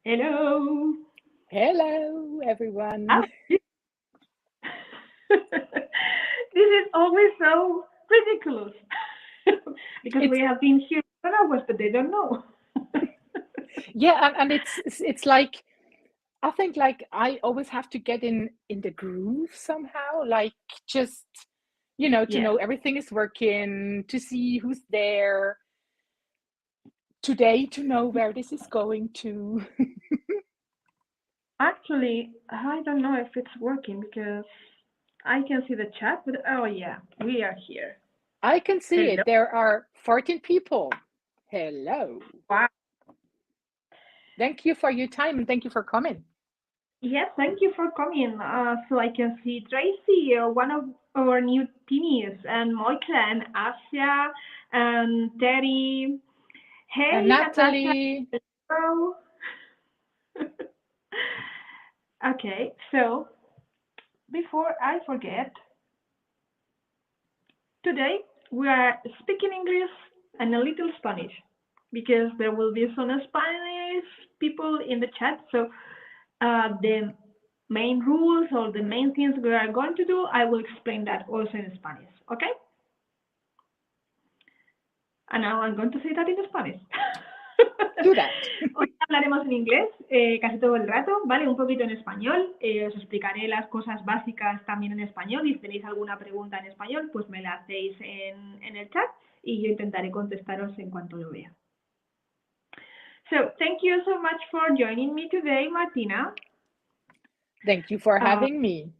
Hello. Hello, everyone. Ah, this is always so ridiculous because we It's have been here for hours, but they don't know. yeah, and it's like I think like I always have to get in the groove somehow, like just to Yeah, know everything is working, to see who's there today, to know where this is going to. actually, I don't know if it's working because I can see the chat, but oh yeah, we are here. I can see Hello. it. There are 14 people. Hello. Wow. Thank you for your time and thank you for coming. Yes, thank you for coming. So I can see Tracy, one of our new teenies, and Moika and Asia and Terry. And Hey, Natasha. Natalie, Hello. Okay, so before I forget, today we are speaking English and a little Spanish because there will be some Spanish people in the chat. So the main rules or the main things we are going to do, I will explain that also in Spanish. Okay? And now I'm going to say that in Spanish. do that. Hoy hablaremos en inglés casi todo el rato, ¿vale? Un poquito en español. Os explicaré las cosas básicas también en español y si tenéis alguna pregunta en español, pues me la hacéis en el chat y yo intentaré contestaros en cuanto lo vea. So, thank you so much for joining me today, Martina. Thank you for Uh, having me.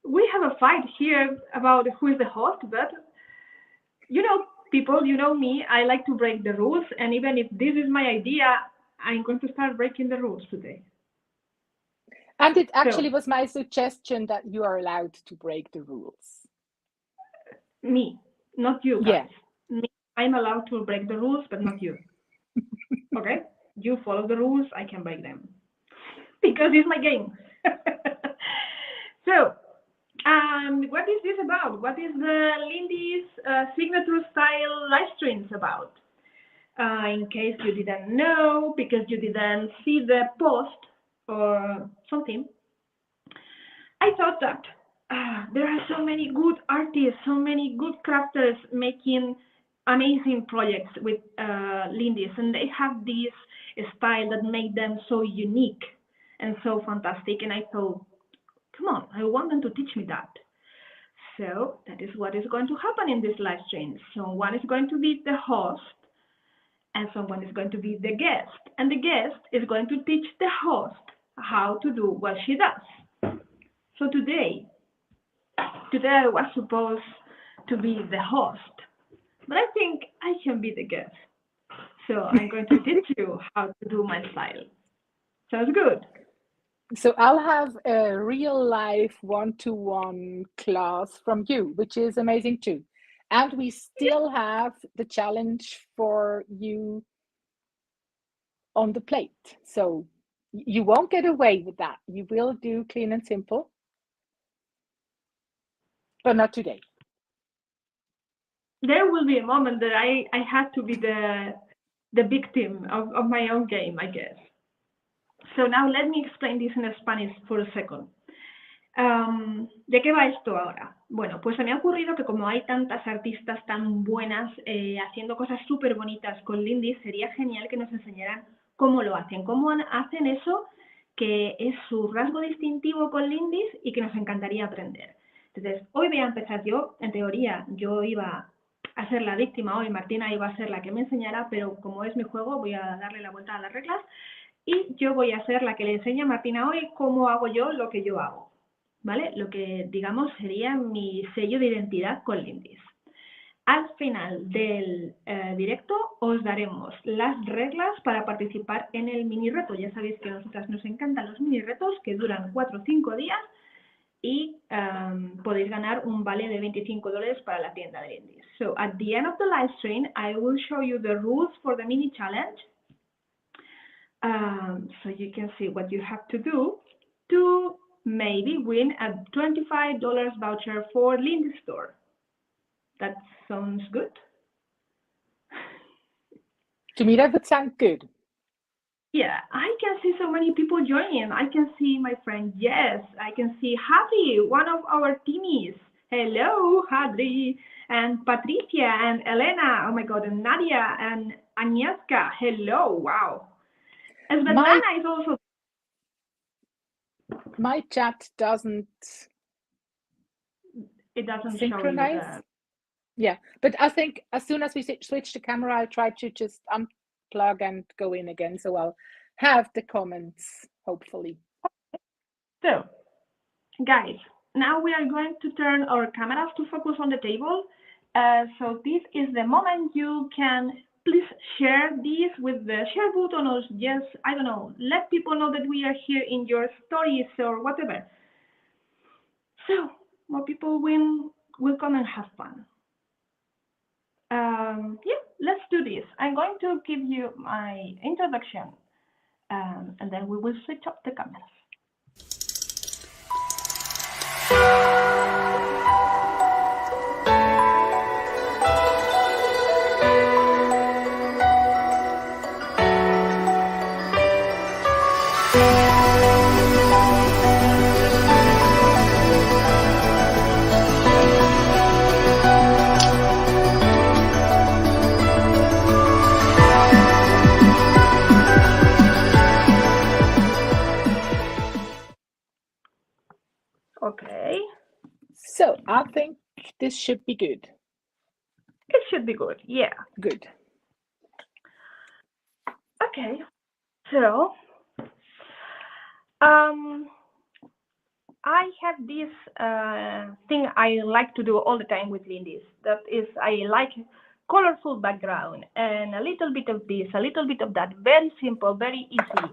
we have a fight here about who is the host, but you know, people, you know me, I like to break the rules, and even if this is my idea, I'm going to start breaking the rules today. And it So, actually was my suggestion that you are allowed to break the rules. me, not you Yeah. guys. Me, I'm allowed to break the rules, but not you. Okay? You follow the rules, I can break them. Because it's my game. So, what is this about? What is the Lindy's signature style live streams about? In case you didn't know, because you didn't see the post or something, I thought that there are so many good artists, so many good crafters making amazing projects with Lindy's, and they have this style that made them so unique and so fantastic. And I thought, come on, I want them to teach me that. So that is what is going to happen in this live stream. So one is going to be the host, and someone is going to be the guest, and the guest is going to teach the host how to do what she does. So today I was supposed to be the host, but I think I can be the guest. So I'm going to teach you how to do my style. Sounds good. So I'll have a real life one-to-one class from you, which is amazing too. And we still have the challenge for you on the plate. So you won't get away with that. You will do clean and simple, but not today. There will be a moment that I had to be the victim of my own game, I guess. So now let me explain this in Spanish for a second. ¿De qué va esto ahora? Bueno, pues se me ha ocurrido que como hay tantas artistas tan buenas haciendo cosas súper bonitas con Lindy, sería genial que nos enseñaran cómo lo hacen, cómo hacen eso que es su rasgo distintivo con Lindy y que nos encantaría aprender. Entonces, hoy voy a empezar yo, en teoría yo iba a ser la víctima hoy, Martina iba a ser la que me enseñara, pero como es mi juego voy a darle la vuelta a las reglas y yo voy a ser la que le enseñe a Martina hoy cómo hago yo lo que yo hago. ¿Vale? Lo que digamos sería mi sello de identidad con Lindy's. Al final del directo os daremos las reglas para participar en el mini reto. Ya sabéis que a nosotras nos encantan los mini retos que duran 4 o 5 días y podéis ganar un vale de $25 para la tienda de Lindy's. So at the end of the live stream, I will show you the rules for the mini challenge. So you can see what you have to do to maybe win a $25 voucher for Lindy Store. That sounds good? To me, that would sound good. Yeah, I can see so many people joining. I can see my friend Yes. I can see Hadri, one of our teamies. Hello, Hadri. And Patricia and Elena. Oh my God. And Nadia and Agnieszka. Hello. Wow. And Svetlana is also. My chat doesn't. It doesn't synchronize. Show you yeah, but I think as soon as we switch the camera, I'll try to just unplug and go in again. So I'll have the comments, hopefully. So, guys, now we are going to turn our cameras to focus on the table. So this is the moment you can please share this with the share button, or just, I don't know, let people know that we are here in your stories or whatever. So more people will come and have fun. Yeah, let's do this. I'm going to give you my introduction, and then we will switch up the cameras. Okay. So I think this should be good. It should be good, yeah. Good. Okay, so I have this thing I like to do all the time with Lindy's. That is, I like colorful background and a little bit of this, a little bit of that. Very simple, very easy,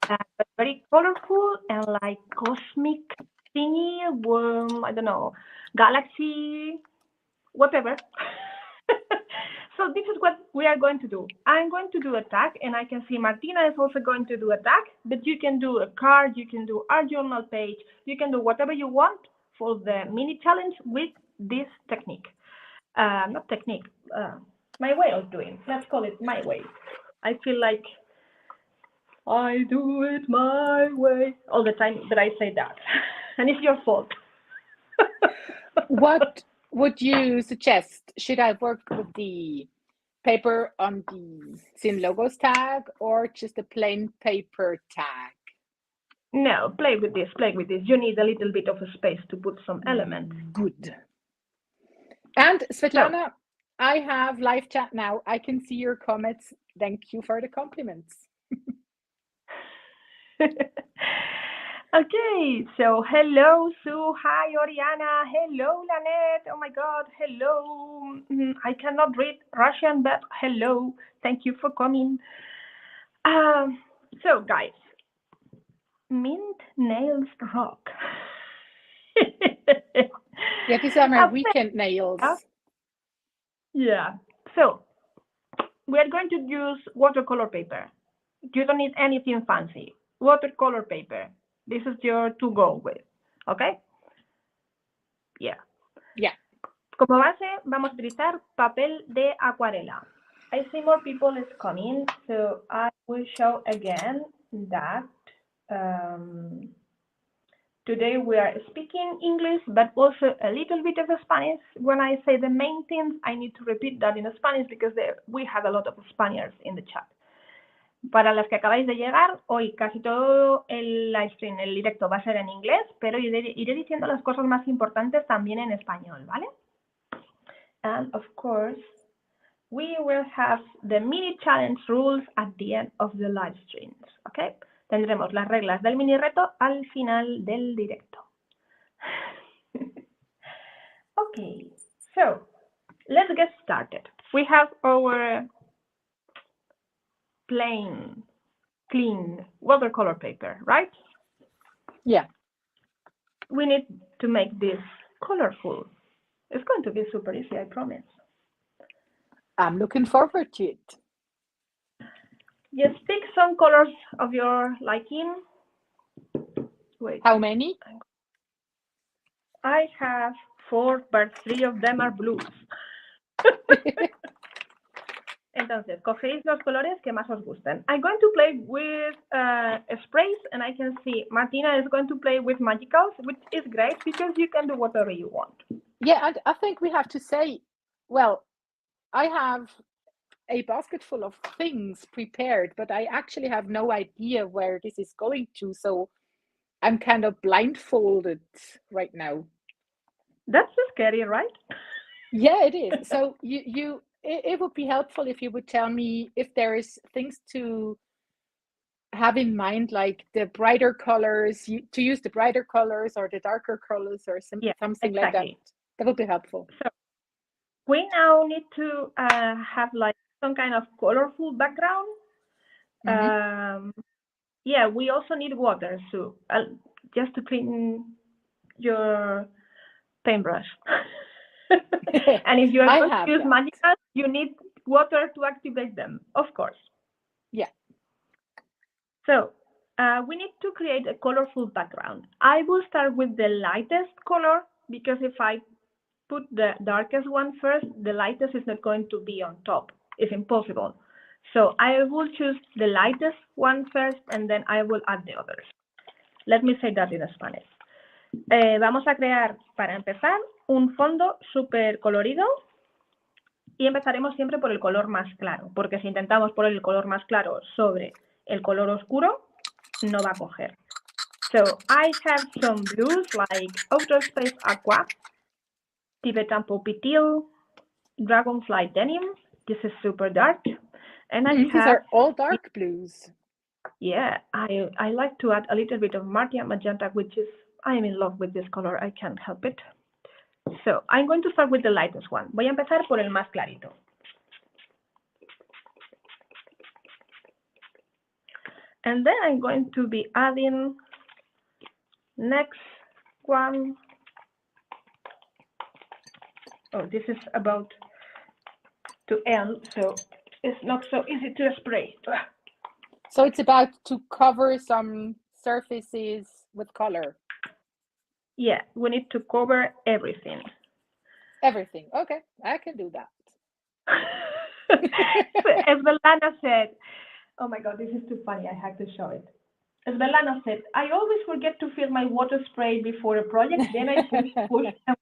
but very colorful and like cosmic thingy. I don't know, galaxy, whatever. So this is what we are going to do. I'm going to do a tag, and I can see Martina is also going to do a tag, but you can do a card, you can do our journal page, you can do whatever you want for the mini challenge with this technique. Not technique, my way of doing. Let's call it my way. I feel like I do it my way all the time that I say that. And it's your fault. What would you suggest? Should I work with the paper on the Sin Logos tag or just a plain paper tag? No, play with this, play with this. You need a little bit of a space to put some elements. Good. And Svetlana, I have live chat now. I can see your comments. Thank you for the compliments. Okay, so hello, Sue. Hi, Oriana. Hello, Lanette. Oh my God, hello. I cannot read Russian, but hello. Thank you for coming. So, guys, mint nails rock. Yeah, these are my weekend nails. Yeah, so we are going to use watercolor paper. You don't need anything fancy. Watercolor paper. This is your to go with, okay? Yeah. Yeah. Como base, vamos a utilizar papel de acuarela. I see more people is coming, so I will show again that today we are speaking English, but also a little bit of Spanish. When I say the main things, I need to repeat that in Spanish because we have a lot of Spaniards in the chat. Para las que acabáis de llegar, hoy casi todo el livestream, el directo va a ser en inglés, pero iré diciendo las cosas más importantes también en español, ¿vale? And of course, we will have the mini challenge rules at the end of the live streams, ¿ok? Tendremos las reglas del mini reto al final del directo. Okay, so let's get started. We have our plain, clean watercolor paper, right? Yeah. We need to make this colorful. It's going to be super easy, I promise. I'm looking forward to it. Just pick some colors of your liking. Wait. How many? I have 4, but 3 of them are blues. Entonces, cogéis los colores que más os gusten. I'm going to play with sprays, and I can see Martina is going to play with magicals, which is great because you can do whatever you want. Yeah, and I think we have to say, well, I have a basket full of things prepared, but I actually have no idea where this is going to, so I'm kind of blindfolded right now. That's so scary, right? Yeah, it is. So it would be helpful if you would tell me if there is things to have in mind, like the brighter colors, to use the brighter colors or the darker colors or something exactly. like that. That would be helpful. So we now need to have like some kind of colorful background. Yeah, we also need water, so just to clean your paintbrush. And if you are going to use magicals, you need water to activate them, of course. Yeah. So we need to create a colorful background. I will start with the lightest color because if I put the darkest one first, the lightest is not going to be on top. It's impossible. So I will choose the lightest one first and then I will add the others. Let me say that in Spanish. Vamos a crear, para empezar, un fondo súper colorido y empezaremos siempre por el color más claro, porque si intentamos poner el color más claro sobre el color oscuro, no va a coger. So I have some blues like Outer Space Aqua, Tibetan Teal, Dragonfly Denim. This is super dark. And these are all dark blues. Yeah, I like to add a little bit of Martian Magenta, which is, I'm in love with this color, I can't help it. So I'm going to start with the lightest one. Voy a empezar por el más clarito. And then I'm going to be adding next one. Oh, this is about to end, so it's not so easy to spray. So it's about to cover some surfaces with color. Yeah, we need to cover everything. Everything. Okay, I can do that. Esbelana said, oh my God, this is too funny. I have to show it. Esbelana said, I always forget to fill my water spray before a project. Then I push and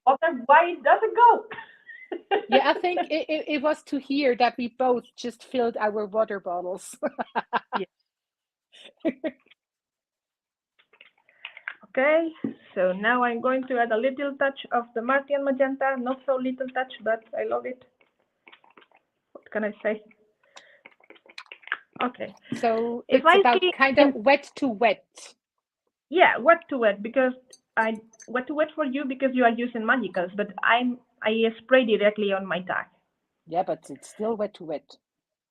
water. Why it doesn't go? Yeah, I think it was to hear that we both just filled our water bottles. Okay, so now I'm going to add a little touch of the Martian Magenta. Not so little touch, but I love it. What can I say? Okay. So it's about kind of wet to wet. Yeah, wet to wet, because wet to wet for you because you are using magicals, but I spray directly on my tag. Yeah, but it's still wet to wet.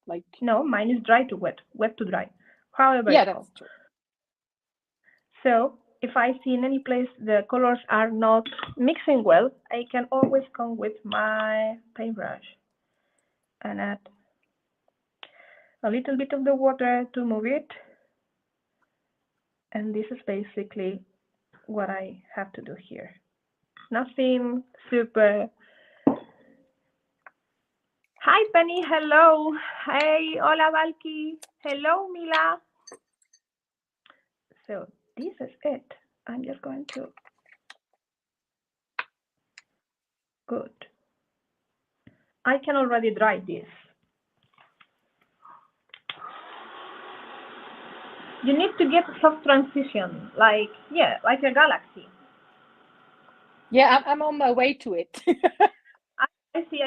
Like no, mine is dry to wet, wet to dry. However, yeah, that's true. So if I see in any place the colors are not mixing well, I can always come with my paintbrush and add a little bit of the water to move it. And this is basically what I have to do here. Nothing super. Hi, Penny. Hello. Hey, hola, Valky. Hello, Mila. So this is it. I'm just going to. Good. I can already dry this. You need to get soft transition, like a galaxy. Yeah, I'm on my way to it. I see.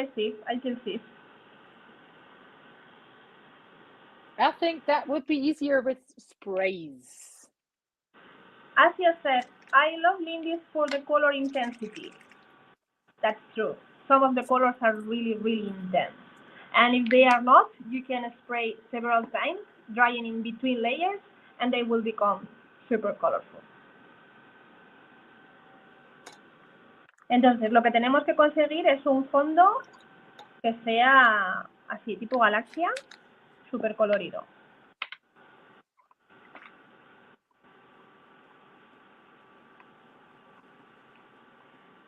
I can see. I think that would be easier with sprays. As you said, I love Lindy's for the color intensity. That's true. Some of the colors are really, really intense. And if they are not, you can spray several times, drying in between layers, and they will become super colorful. Entonces, lo que tenemos que conseguir es un fondo que sea así, tipo galaxia, súper colorido.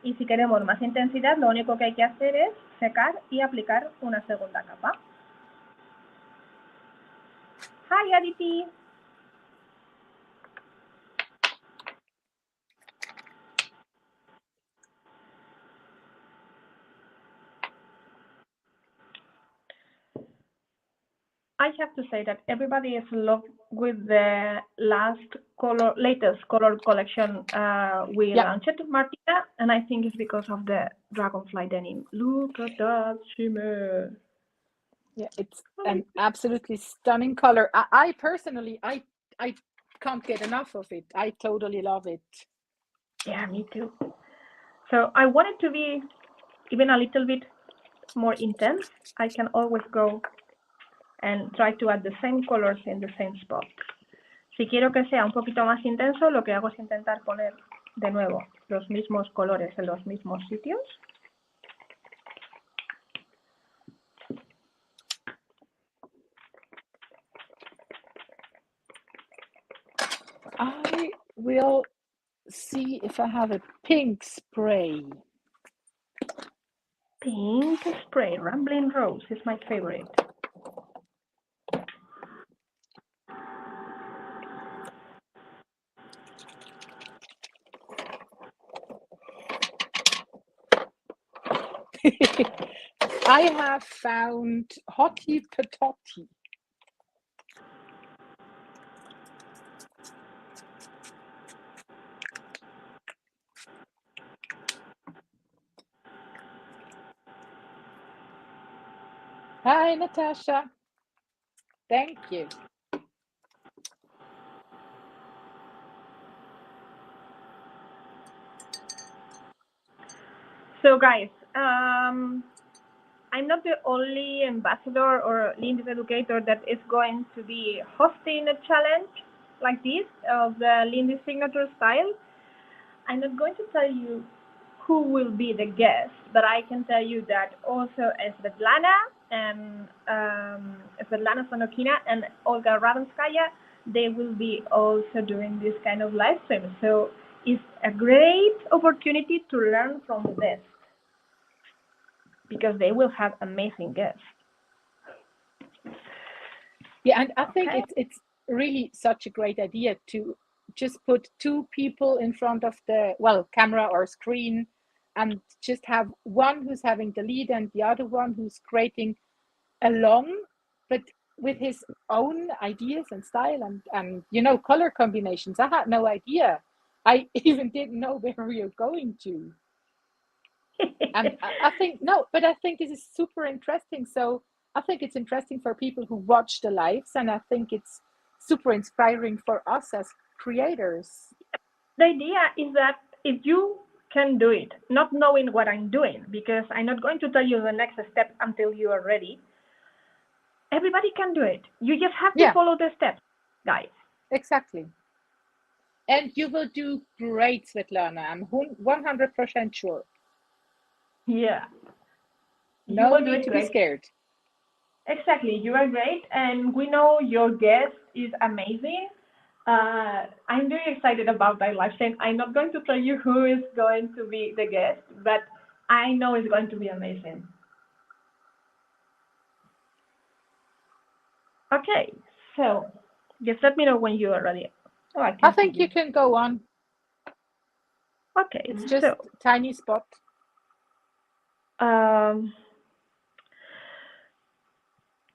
Y si queremos más intensidad, lo único que hay que hacer es secar y aplicar una segunda capa. Hi, Aditi. I have to say that everybody is in love with the latest color collection we launched, Martina, and I think it's because of the Dragonfly Denim. Look at that shimmer. Yeah, it's an absolutely stunning color. I personally, I can't get enough of it. I totally love it. Yeah, me too. So I want it to be even a little bit more intense. I can always go and try to add the same colors in the same spot. Si quiero que sea un poquito más intenso, lo que hago es intentar poner de nuevo los mismos colores en los mismos sitios. I will see if I have a pink spray. Pink spray, Rambling Rose is my favorite. I have found Hottie Patotti. Hi, Natasha. Thank you. So guys, I'm not the only ambassador or Lindy's educator that is going to be hosting a challenge like this of the Lindy's signature style. I'm not going to tell you who will be the guest, but I can tell you that also Svetlana and Svetlana Sonokina and Olga Ravenskaya, they will be also doing this kind of live stream. So it's a great opportunity to learn from the best because they will have amazing guests. Yeah, and I think it's really such a great idea to just put two people in front of the camera or screen and just have one who's having the lead and the other one who's creating along, but with his own ideas and style and color combinations. I had no idea. I even didn't know where we were going to. And I think this is super interesting. So I think it's interesting for people who watch the lives, and I think it's super inspiring for us as creators. The idea is that if you can do it, not knowing what I'm doing, because I'm not going to tell you the next step until you are ready. Everybody can do it. You just have to follow the steps, guys. Exactly. And you will do great, Svetlana. I'm 100% sure. Yeah. No need to be scared. Exactly. You are great. And we know your guest is amazing. I'm very excited about that live stream. I'm not going to tell you who is going to be the guest, but I know it's going to be amazing. Okay, so just let me know when you are ready. Oh, I think you can go on. Okay, it's just a tiny spot.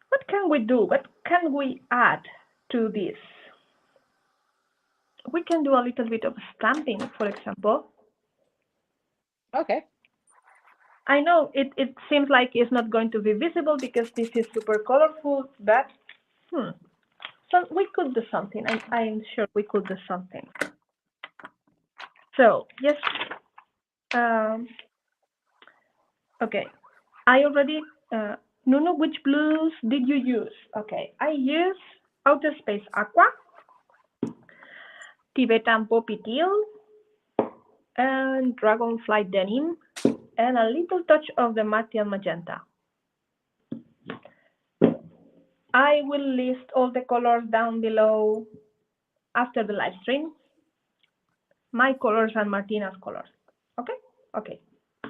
What can we do? What can we add to this? We can do a little bit of stamping, for example. Okay. I know it seems like it's not going to be visible because this is super colorful, but so we could do something. I'm sure we could do something. So yes, okay. I already Nuno, which blues did you use? Okay, I use Outer Space Aqua, Tibetan Poppy Teal, and Dragonfly Denim, and a little touch of the Martian Magenta. I will list all the colors down below after the live stream. My colors and Martina's colors. Okay? Okay.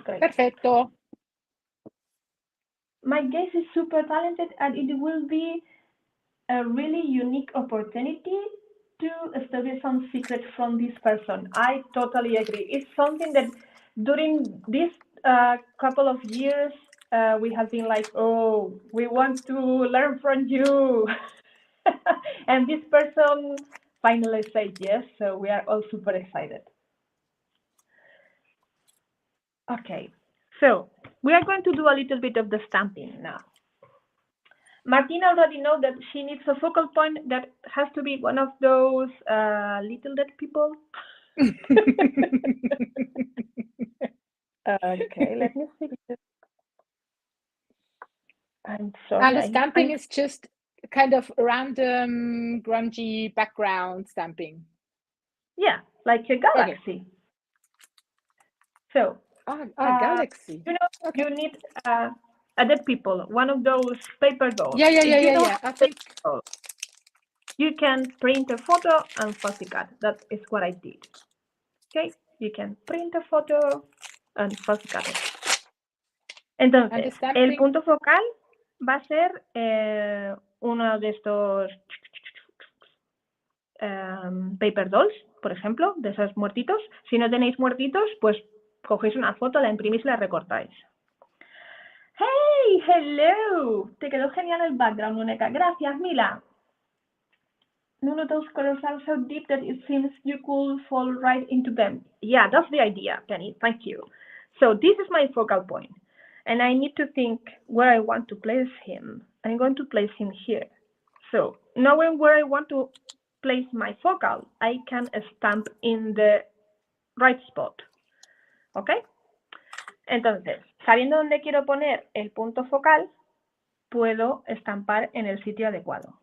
Great. Perfecto. My guest is super talented and it will be a really unique opportunity to study some secrets from this person. I totally agree. It's something that during this couple of years, we have been like, oh, we want to learn from you. And this person finally said yes, so we are all super excited. Okay, so we are going to do a little bit of the stamping now. Martina already knows that she needs a focal point that has to be one of those little dead people. Okay, let me see. I'm sorry. And the stamping is just kind of random, grungy background stamping. Yeah, like a galaxy. Okay. So, galaxy. You know, okay. You need dead people, one of those paper dolls. Yeah. I think you can print a photo and fussy cut. That is what I did. Okay, you can print a photo and fussy cut it. Entonces, el punto focal va a ser uno de estos paper dolls, por ejemplo, de esos muertitos. Si no tenéis muertitos, pues cogéis una foto, la imprimís y la recortáis. ¡Hey! ¡Hello! Te quedó genial el background, Nuneka. Gracias, Mila. None of those colors are so deep that it seems you could fall right into them. Yeah, that's the idea, Penny. Thank you. So this is my focal point. And I need to think where I want to place him. I'm going to place him here. So knowing where I want to place my focal, I can stamp in the right spot. ¿Ok? Entonces, sabiendo dónde quiero poner el punto focal, puedo estampar en el sitio adecuado.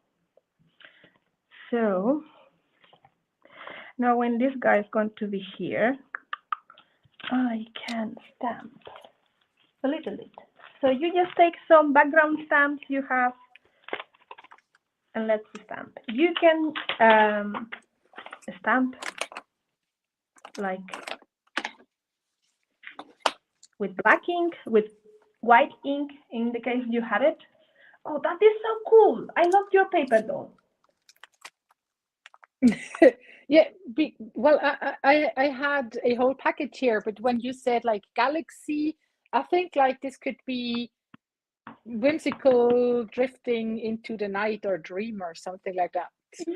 So, now when this guy is going to be here, I can stamp a little bit. So you just take some background stamps you have, and let's stamp. You can stamp like with black ink, with white ink, in the case you have it. Oh, that is so cool. I love your paper doll. Yeah, well, I had a whole package here, but when you said like galaxy, I think like this could be whimsical drifting into the night or dream or something like that.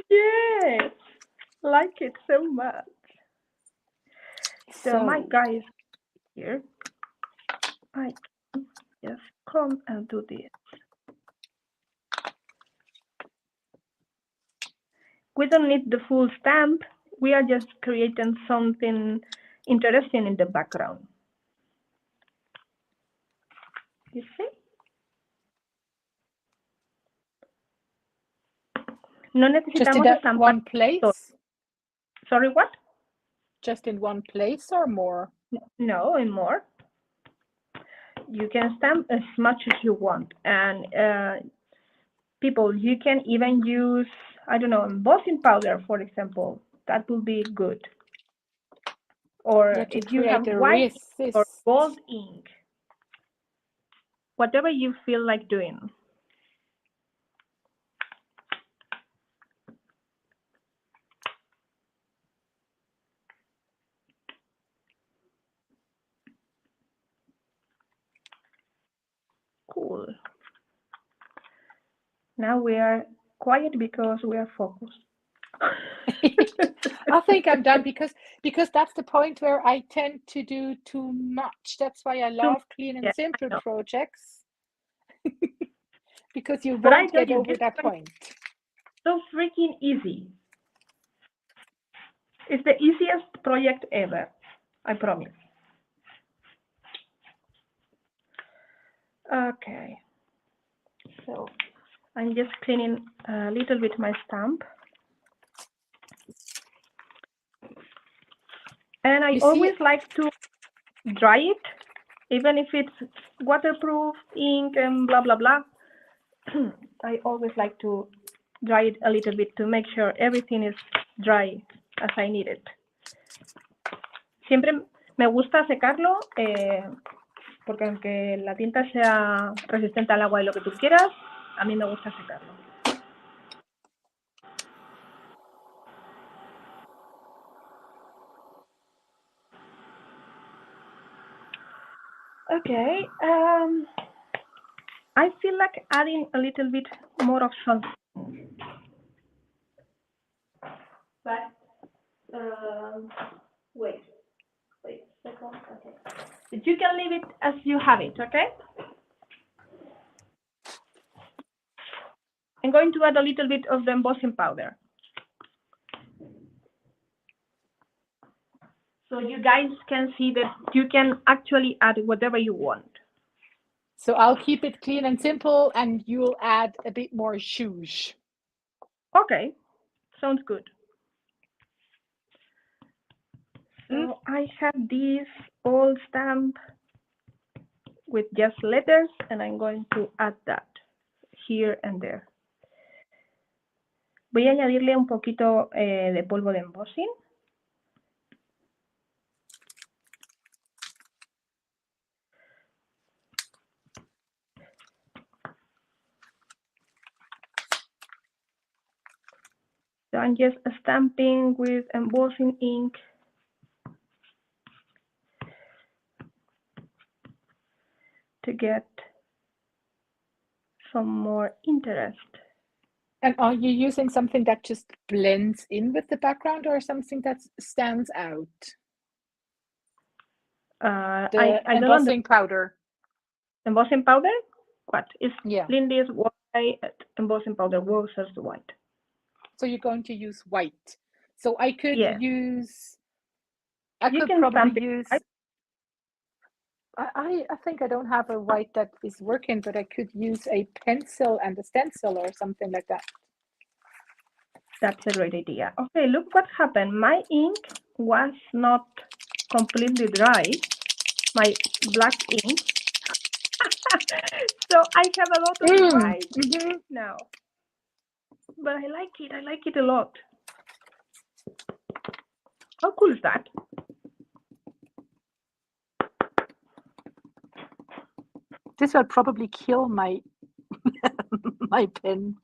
Yes, like it so much. So my guy is here. I can just come and do this. We don't need the full stamp. We are just creating something interesting in the background. You see? No necesitamos just in one place? Sorry, what? Just in one place or more? No, in more. You can stamp as much as you want. And people, you can even use, I don't know, embossing powder, for example. That will be good. Or if you have white or gold ink, whatever you feel like doing. Cool. Now we are quiet because we are focused. I think I'm done because that's the point where I tend to do too much. That's why I love clean and simple projects. Because you won't get over that point. So freaking easy. It's the easiest project ever, I promise. Okay. So I'm just cleaning a little bit my stamp. And I always like to dry it, even if it's waterproof, ink, and blah, blah, blah. I always like to dry it a little bit to make sure everything is dry as I need it. Siempre me gusta secarlo, porque aunque la tinta sea resistente al agua y lo que tú quieras, a mí me gusta secarlo. Okay. I feel like adding a little bit more of something. But wait a second. Okay. But you can leave it as you have it. Okay. I'm going to add a little bit of the embossing powder. So you guys can see that you can actually add whatever you want. So I'll keep it clean and simple, and you'll add a bit more zhuzh. Okay, sounds good. So I have this old stamp with just letters, and I'm going to add that here and there. Voy a añadirle un poquito de polvo de embossing. So I'm just stamping with embossing ink. To get some more interest. And are you using something that just blends in with the background or something that stands out? The embossing powder. Embossing powder? What? It's yeah. Lindy's white embossing powder versus white. So you're going to use white. So I could use, I you could can probably use, I think I don't have a white that is working, but I could use a pencil and a stencil or something like that. That's a great idea. Okay, look what happened. My ink was not completely dry, my black ink. So I have a lot of white now. But I like it a lot. How cool is that? This will probably kill my my pen.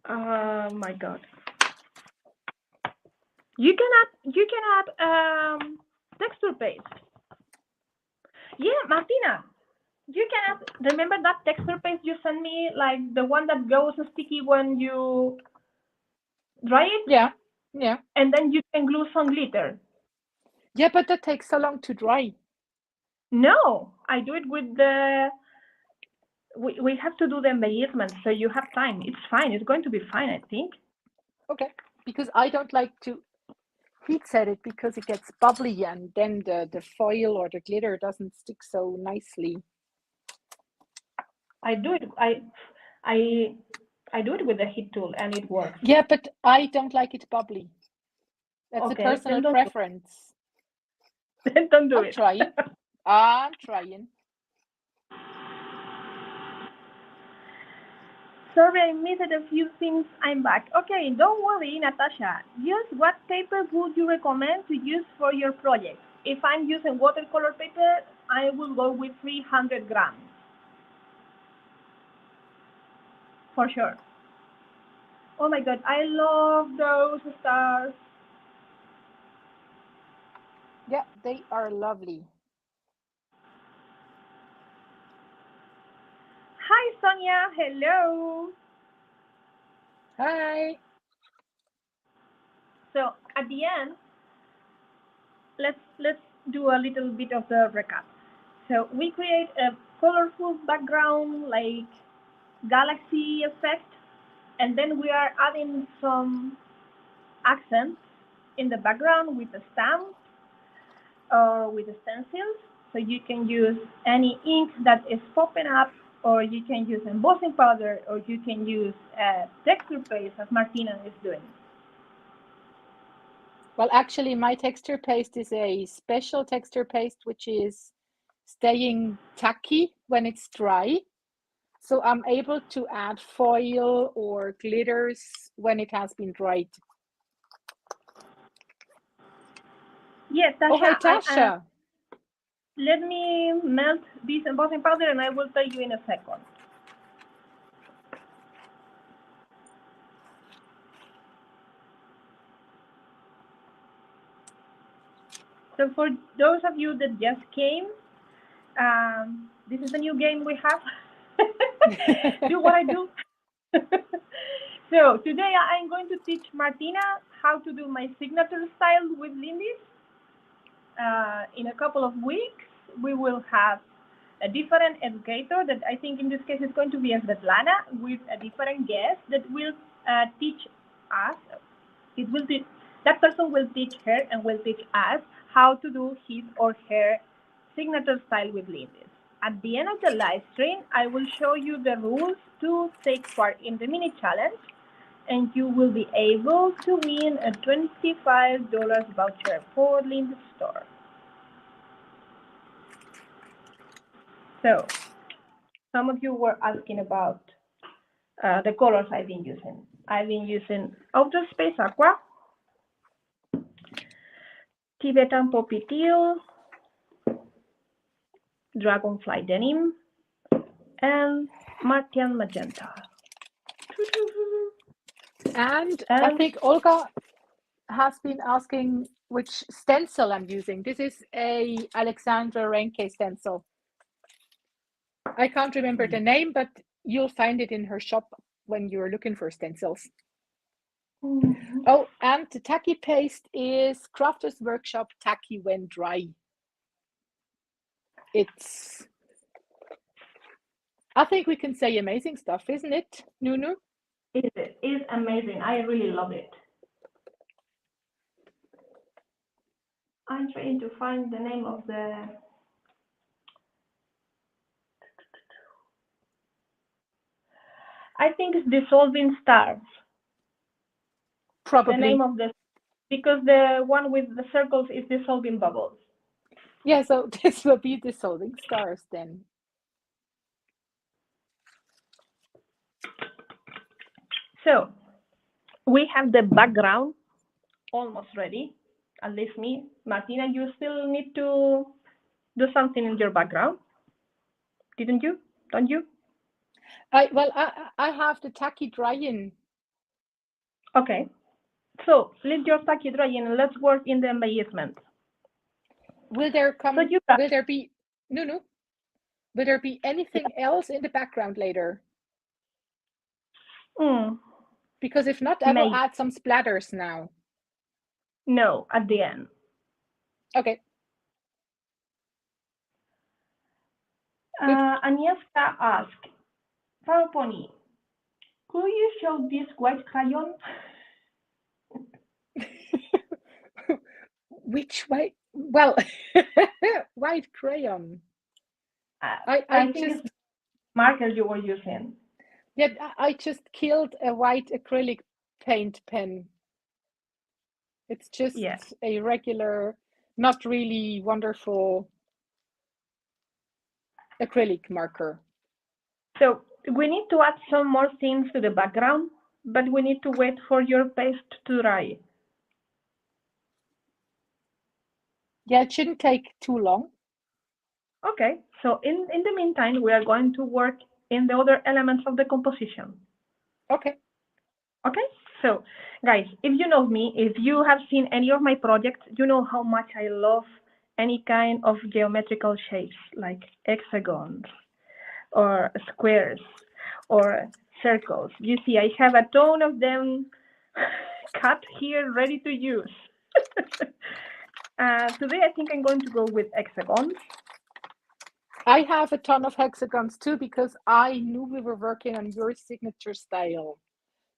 Oh my god. You can add texture paste. Yeah, Martina. You can add, remember that texture paste you sent me, like the one that goes sticky when you dry it? Yeah, yeah. And then you can glue some glitter. Yeah, but that takes so long to dry. No, I do it with the, we have to do the embellishment, so you have time. It's fine. It's going to be fine, I think. Okay, because I don't like to heat set it because it gets bubbly and then the foil or the glitter doesn't stick so nicely. I do it. I do it with the heat tool and it works. Yeah, but I don't like it bubbly. That's okay, a personal preference. Then don't do I'm it. trying. I'm trying. Sorry, I missed a few things. I'm back. Okay, don't worry, Natasha. Just what paper would you recommend to use for your project? If I'm using watercolor paper, I will go with 300 grams. For sure. Oh my god, I love those stars. Yeah, they are lovely. Hi, Sonia. Hello. Hi. So at the end, let's do a little bit of the recap. So we create a colorful background like galaxy effect, and then we are adding some accents in the background with the stamp or with the stencils. So you can use any ink that is popping up, or you can use embossing powder, or you can use texture paste as Martina is doing. Well, actually, my texture paste is a special texture paste, which is staying tacky when it's dry. So I'm able to add foil or glitters when it has been dried. Yes, Tasha. Oh, hi, Tasha. Let me melt this embossing powder and I will tell you in a second. So for those of you that just came, this is a new game we have. Do what I do. So today I'm going to teach Martina how to do my signature style with Lindy's. In a couple of weeks, we will have a different educator that I think in this case is going to be Svetlana with a different guest that will teach us. That person will teach her and will teach us how to do his or her signature style with Lindy's. At the end of the live stream, I will show you the rules to take part in the mini challenge, and you will be able to win a $25 voucher for Lindy's store. So, some of you were asking about the colors I've been using. I've been using Outer Space Aqua, Tibetan Poppy Teal, Dragonfly Denim, and Martian Magenta. And I think Olga has been asking which stencil I'm using. This is a Alexandra Renke stencil. I can't remember the name, but you'll find it in her shop when you're looking for stencils. Oh, and the tacky paste is Crafter's Workshop Tacky When Dry. I think we can say amazing stuff, isn't it, Nunu? It is amazing. I really love it. I'm trying to find the name of the... I think it's Dissolving Stars. Probably. The name of the... Because the one with the circles is Dissolving Bubbles. Yeah, so this will be Dissolving Stars then. So, we have the background almost ready. At least me. Martina, you still need to do something in your background. Didn't you? Don't you? I have the tacky drying. Okay. So, let your tacky drying and let's work in the embellishment. Will there be anything else in the background later? Because if not, I will add some splatters now. No, at the end. Okay. Agnieszka asked, Frau Pony, could you show this white crayon? Which white? Well, white crayon. I think it's marker you were using. Yeah, I just killed a white acrylic paint pen. It's just a regular, not really wonderful acrylic marker. So we need to add some more things to the background, but we need to wait for your paste to dry. Yeah, it shouldn't take too long. Okay, so in the meantime, we are going to work in the other elements of the composition. Okay. Okay, so guys, if you know me, if you have seen any of my projects, you know how much I love any kind of geometrical shapes like hexagons or squares or circles. You see, I have a ton of them cut here, ready to use. Today, I think I'm going to go with hexagons. I have a ton of hexagons too, because I knew we were working on your signature style.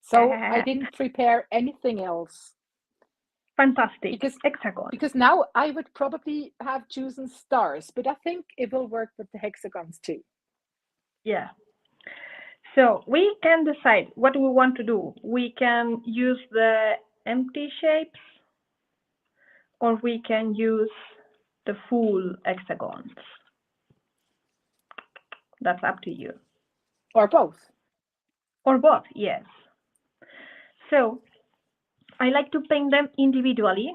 So I didn't prepare anything else. Fantastic. Hexagon. Because now I would probably have chosen stars, but I think it will work with the hexagons too. Yeah. So we can decide what we want to do. We can use the empty shapes, or we can use the full hexagons. That's up to you. Or both. Or both, yes. So I like to paint them individually.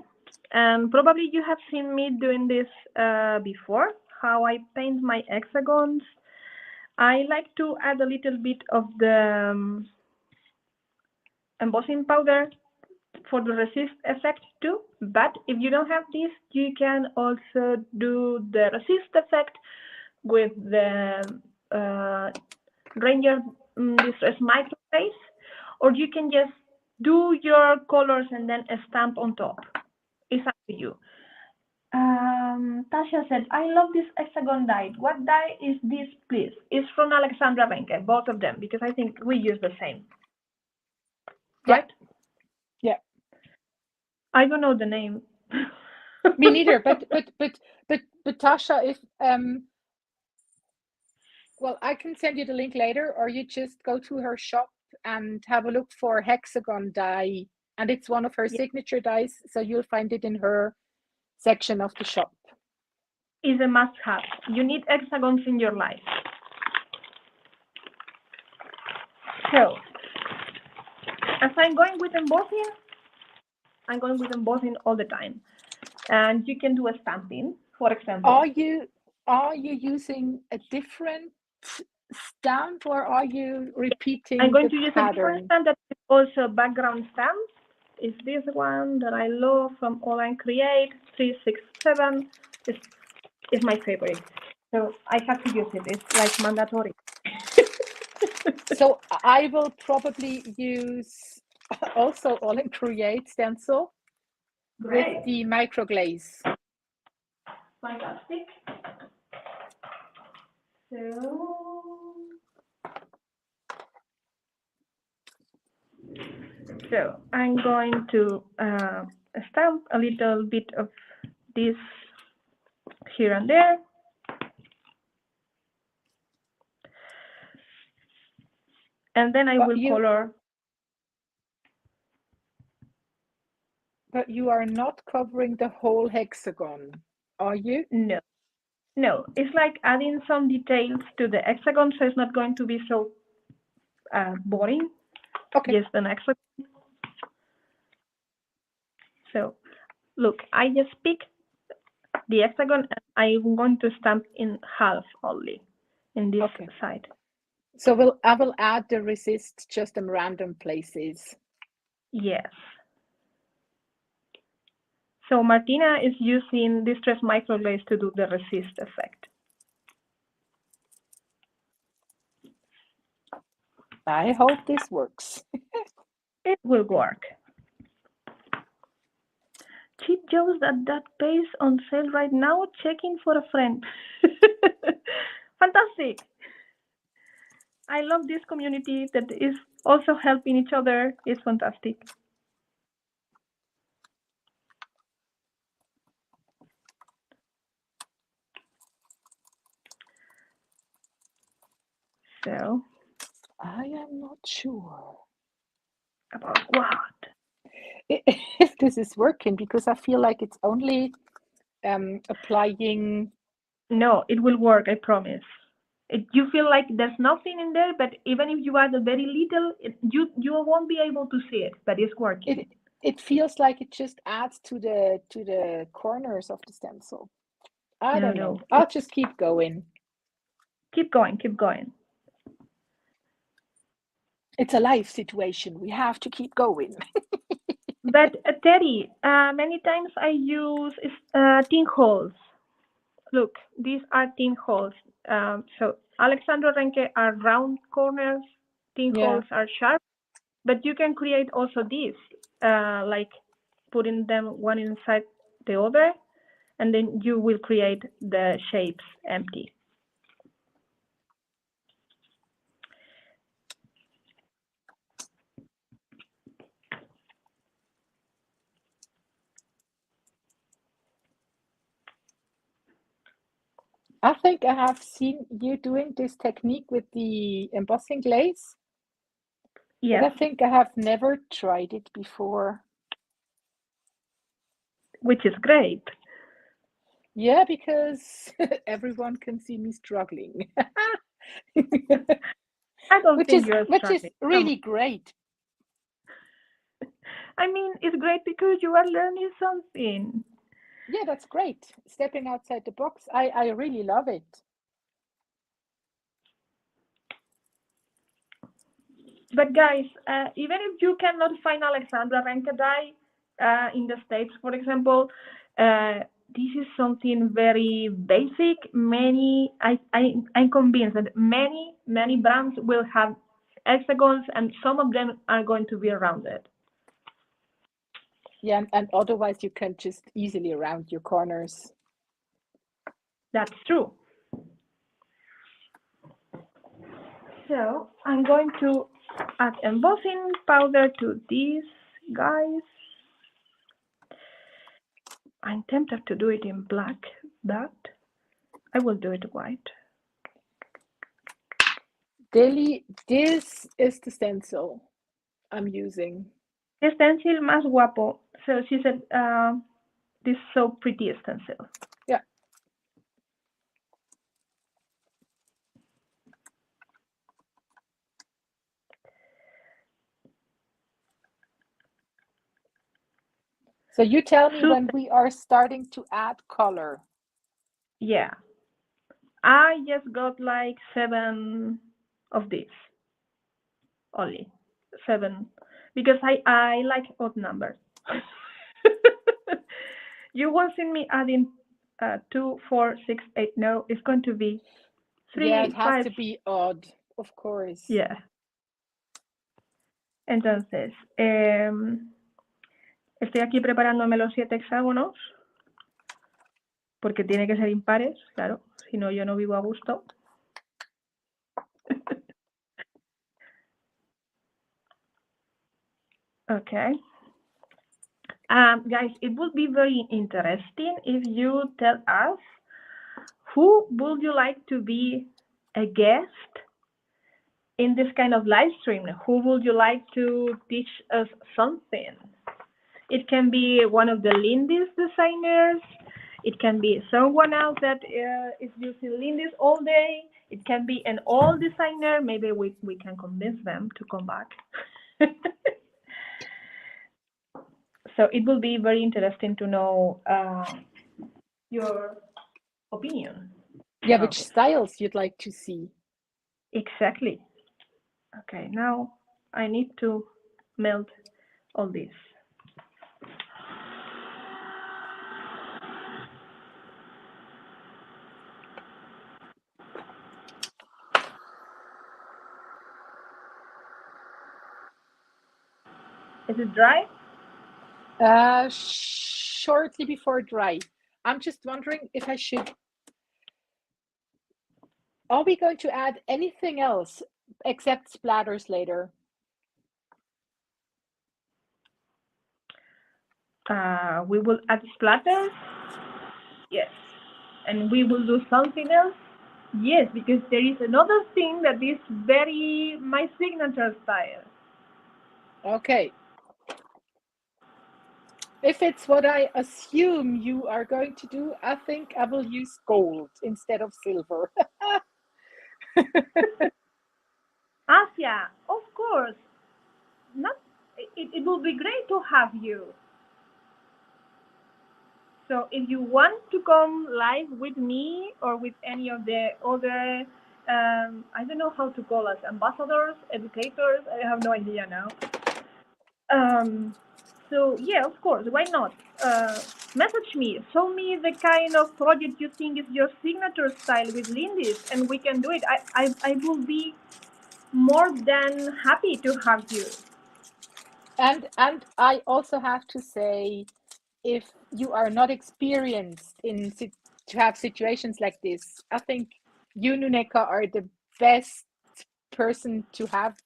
And probably you have seen me doing this before, how I paint my hexagons. I like to add a little bit of the embossing powder for the resist effect too. But if you don't have this, you can also do the resist effect with the Ranger Distress Micro Base, or you can just do your colors and then stamp on top. It's up to you. Tasha said, I love this hexagon die. What die is this, please? It's from Alexandra Renke, both of them, because I think we use the same. Right? Yeah. I don't know the name. Me neither, but Tasha, if well, I can send you the link later, or you just go to her shop and have a look for hexagon die, and it's one of her signature dies, so you'll find it in her section of the shop. Is a must-have. You need hexagons in your life. So, as I'm going with embossing, I'm going with embossing all the time. And you can do a stamping, for example. Are you using a different stamp, or are you repeating I'm going the to use pattern? a different stamp that is also background stamp. Is this one that I love from Online Create 367. Is my favorite. So I have to use it. It's like mandatory. So I will probably use also Online Create stencil with the micro glaze. Fantastic. So I'm going to stamp a little bit of this here and there. And then I will color. But you are not covering the whole hexagon, are you? No. No, it's like adding some details to the hexagon, so it's not going to be so boring. Okay. Just an hexagon. So, look, I just pick the hexagon and I'm going to stamp in half only in this side. So I will add the resist just in random places. Yes. So Martina is using Distress Microglaze to do the resist effect. I hope this works. It will work. Cheap Joe's that pays on sale right now, checking for a friend. Fantastic. I love this community that is also helping each other. It's fantastic. So I am not sure about what? If this is working, because I feel like it's only applying. No, it will work, I promise. You feel like there's nothing in there, but even if you add a very little, you won't be able to see it, but it's working. It feels like it just adds to the corners of the stencil. I don't know. I'll just keep going. Keep going, keep going. It's a life situation. We have to keep going. But Terry, many times I use tin holes. Look, these are tin holes. So Alexandra Renke are round corners. Tin holes are sharp. But you can create also these, like putting them one inside the other, and then you will create the shapes empty. I think I have seen you doing this technique with the embossing glaze. Yes. But I think I have never tried it before. Which is great. Yeah, because everyone can see me struggling. I don't think you're struggling. Which is really great. I mean, it's great because you are learning something. Yeah, that's great. Stepping outside the box. I really love it. But guys, even if you cannot find Alexandra Renke dye in the States, for example, this is something very basic. I'm convinced that many brands will have hexagons, and some of them are going to be rounded. Yeah, and otherwise you can just easily round your corners. That's true. So I'm going to add embossing powder to these guys. I'm tempted to do it in black, but I will do it white. Deli, this is the stencil I'm using. The stencil más guapo. So she said, this so pretty stencil. Yeah. So you tell me when we are starting to add color. Yeah. I just got like 7 of these. Only 7. Because I like odd numbers. You won't see me adding 2, 4, 6, 8. No, it's going to be 3, yeah, it has 5. to be odd, of course. Yeah. Entonces, estoy aquí preparándome los 7 hexágonos, porque tiene que ser impares, claro, si no yo no vivo a gusto. Okay. Guys, it would be very interesting if you tell us who would you like to be a guest in this kind of live stream. Who would you like to teach us something? It can be one of the Lindy's designers. It can be someone else that is using Lindy's all day. It can be an old designer. Maybe we can convince them to come back. So it will be very interesting to know your opinion. Yeah, which styles you'd like to see. Exactly. Okay, now I need to melt all this. Is it dry? Shortly before dry. I'm just wondering if I should. Are we going to add anything else except splatters later? We will add splatters. Yes. And we will do something else. Yes, because there is another thing that is very my signature style. Okay. If it's what I assume you are going to do, I think I will use gold instead of silver. Asia, of course. It will be great to have you. So if you want to come live with me or with any of the other, I don't know how to call us, ambassadors, educators, I have no idea now. So yeah, of course, why not? Message me, show me the kind of project you think is your signature style with Lindy's, and we can do it. I will be more than happy to have you. And I also have to say, if you are not experienced in to have situations like this, I think you, Nuneka, are the best person to have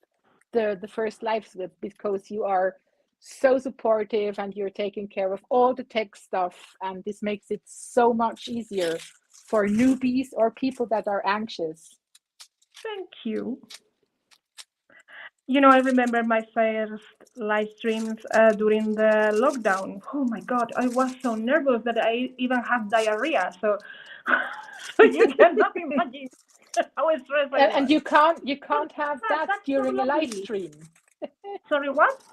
the first lives with, because you are so supportive and you're taking care of all the tech stuff, and this makes it so much easier for newbies or people that are anxious. Thank you. You know, I remember my first live streams during the lockdown. Oh my God, I was so nervous that I even had diarrhea. So, so you cannot imagine how stressed I was. And you can't have that during a live stream. Sorry, what?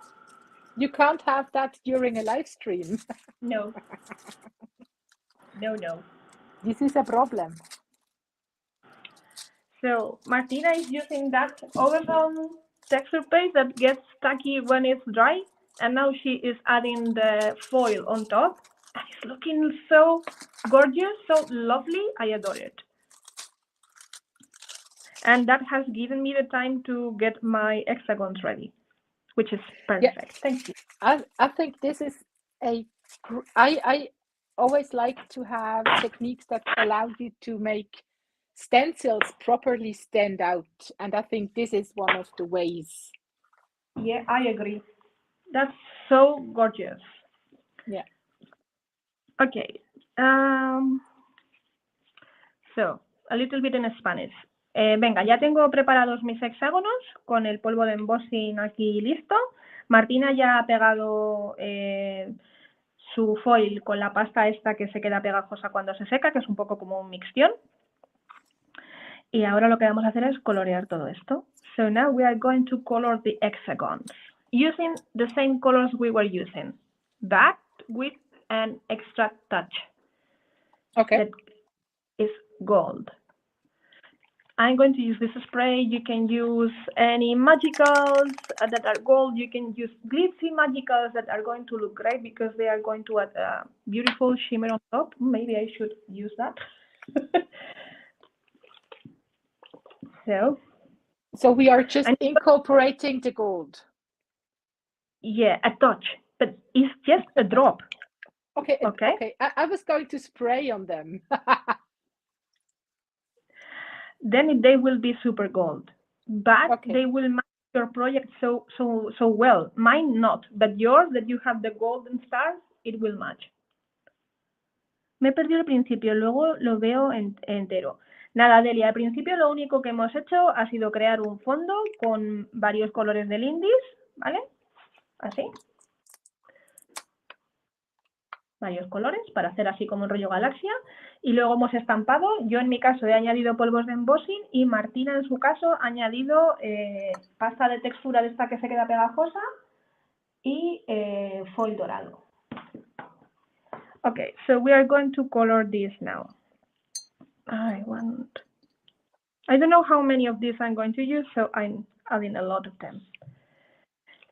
You can't have that during a live stream. No. No. This is a problem. So Martina is using that overtone texture paste that gets tacky when it's dry. And now she is adding the foil on top. And it's looking so gorgeous, so lovely. I adore it. And that has given me the time to get my hexagons ready, which is perfect. Yeah. Thank you. I think this is I always like to have techniques that allow you to make stencils properly stand out, and I think this is one of the ways. Yeah, I agree. That's so gorgeous. Yeah. Okay. So, a little bit in Spanish. Venga, ya tengo preparados mis hexágonos con el polvo de embossing aquí listo. Martina ya ha pegado su foil con la pasta esta que se queda pegajosa cuando se seca, que es un poco como un mixtión. Y ahora lo que vamos a hacer es colorear todo esto. So now we are going to color the hexagons using the same colors we were using, but with an extra touch. Okay. That is gold. I'm going to use this spray. You can use any magicals that are gold. You can use glitzy magicals that are going to look great because they are going to add a beautiful shimmer on top. Maybe I should use that. So we are just incorporating the gold. Yeah, a touch, but it's just a drop. Okay. I was going to spray on them. Then they will be super gold, but they will match your project so well. Mine not, but yours that you have the golden stars, it will match. Me he perdido al principio, luego lo veo entero. Nada, Delia, al principio lo único que hemos hecho ha sido crear un fondo con varios colores de Lindy's, ¿vale? Así. Varios colores para hacer así como un rollo galaxia. Y luego hemos estampado. Yo en mi caso he añadido polvos de embossing y Martina en su caso ha añadido pasta de textura de esta que se queda pegajosa y foil dorado. Okay, so we are going to color this now. I don't know how many of these I'm going to use, so I'm adding a lot of them.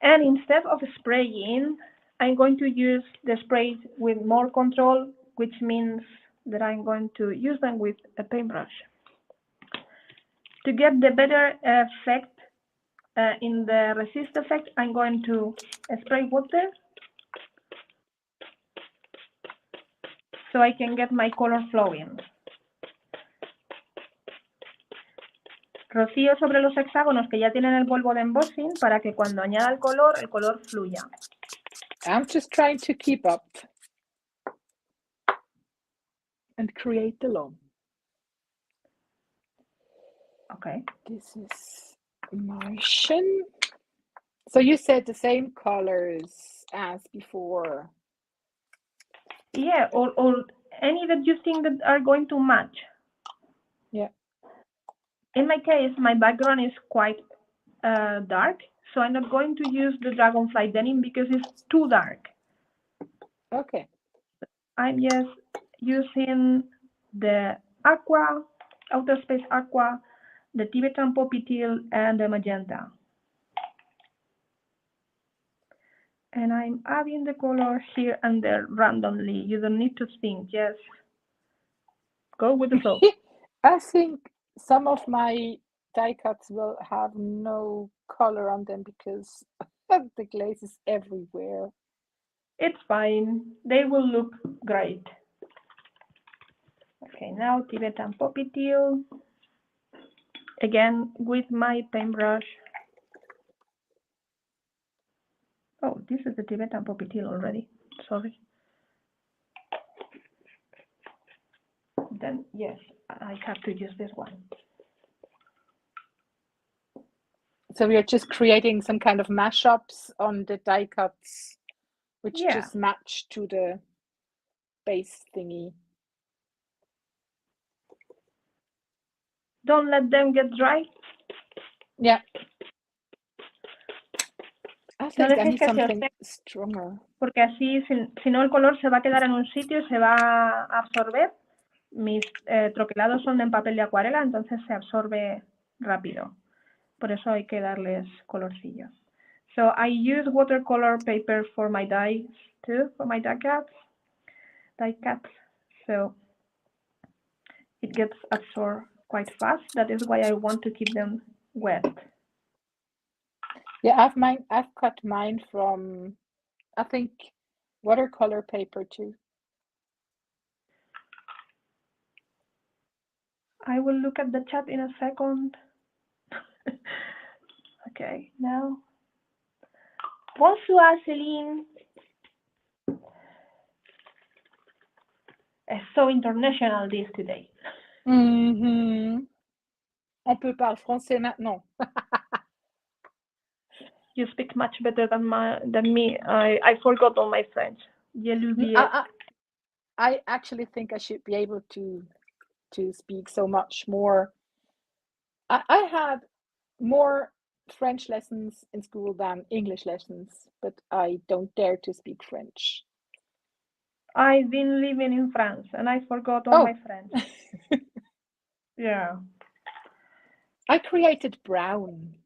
And instead of spraying, I'm going to use the sprays with more control, which means that I'm going to use them with a paintbrush. To get the better effect in the resist effect, I'm going to spray water so I can get my color flowing. Rocío sobre los hexágonos que ya tienen el polvo de embossing para que cuando añada el color fluya. I'm just trying to keep up and create the loam. Okay. This is Martian. So you said the same colors as before. Yeah, or any that you think that are going to match. Yeah. In my case, my background is quite dark, so I'm not going to use the Dragonfly Denim because it's too dark. Okay. I'm just using the Aqua, Outer Space Aqua, the Tibetan Poppy Teal, and the Magenta. And I'm adding the color here and there randomly. You don't need to think, just go with the flow. I think some of my die cuts will have no color on them because the glaze is everywhere. It's fine. They will look great. Okay, now Tibetan Poppy Teal. Again, with my paintbrush. Oh, this is the Tibetan Poppy Teal already. Sorry. Then, yes, I have to use this one. So we are just creating some kind of mashups on the die cuts, which just match to the base thingy. Don't let them get dry. Yeah. I think I need something stronger. Porque así, si no, el color se va a quedar en un sitio y se va a absorber. Mis troquelados son en papel de acuarela, entonces se absorbe rápido. Por eso hay que darles colorcillo. So I use watercolor paper for my dies too, for my die cuts. So it gets absorbed quite fast. That is why I want to keep them wet. Yeah, I've cut mine from, I think, watercolor paper too. I will look at the chat in a second. Okay, now. Bonsoir, Céline. It's so international this today. On peut parler français maintenant. You speak much better than me. I forgot all my French. I actually think I should be able to speak so much more. I had more French lessons in school than English lessons, but I don't dare to speak French. I've been living in France and I forgot all my French. Yeah. I created brown.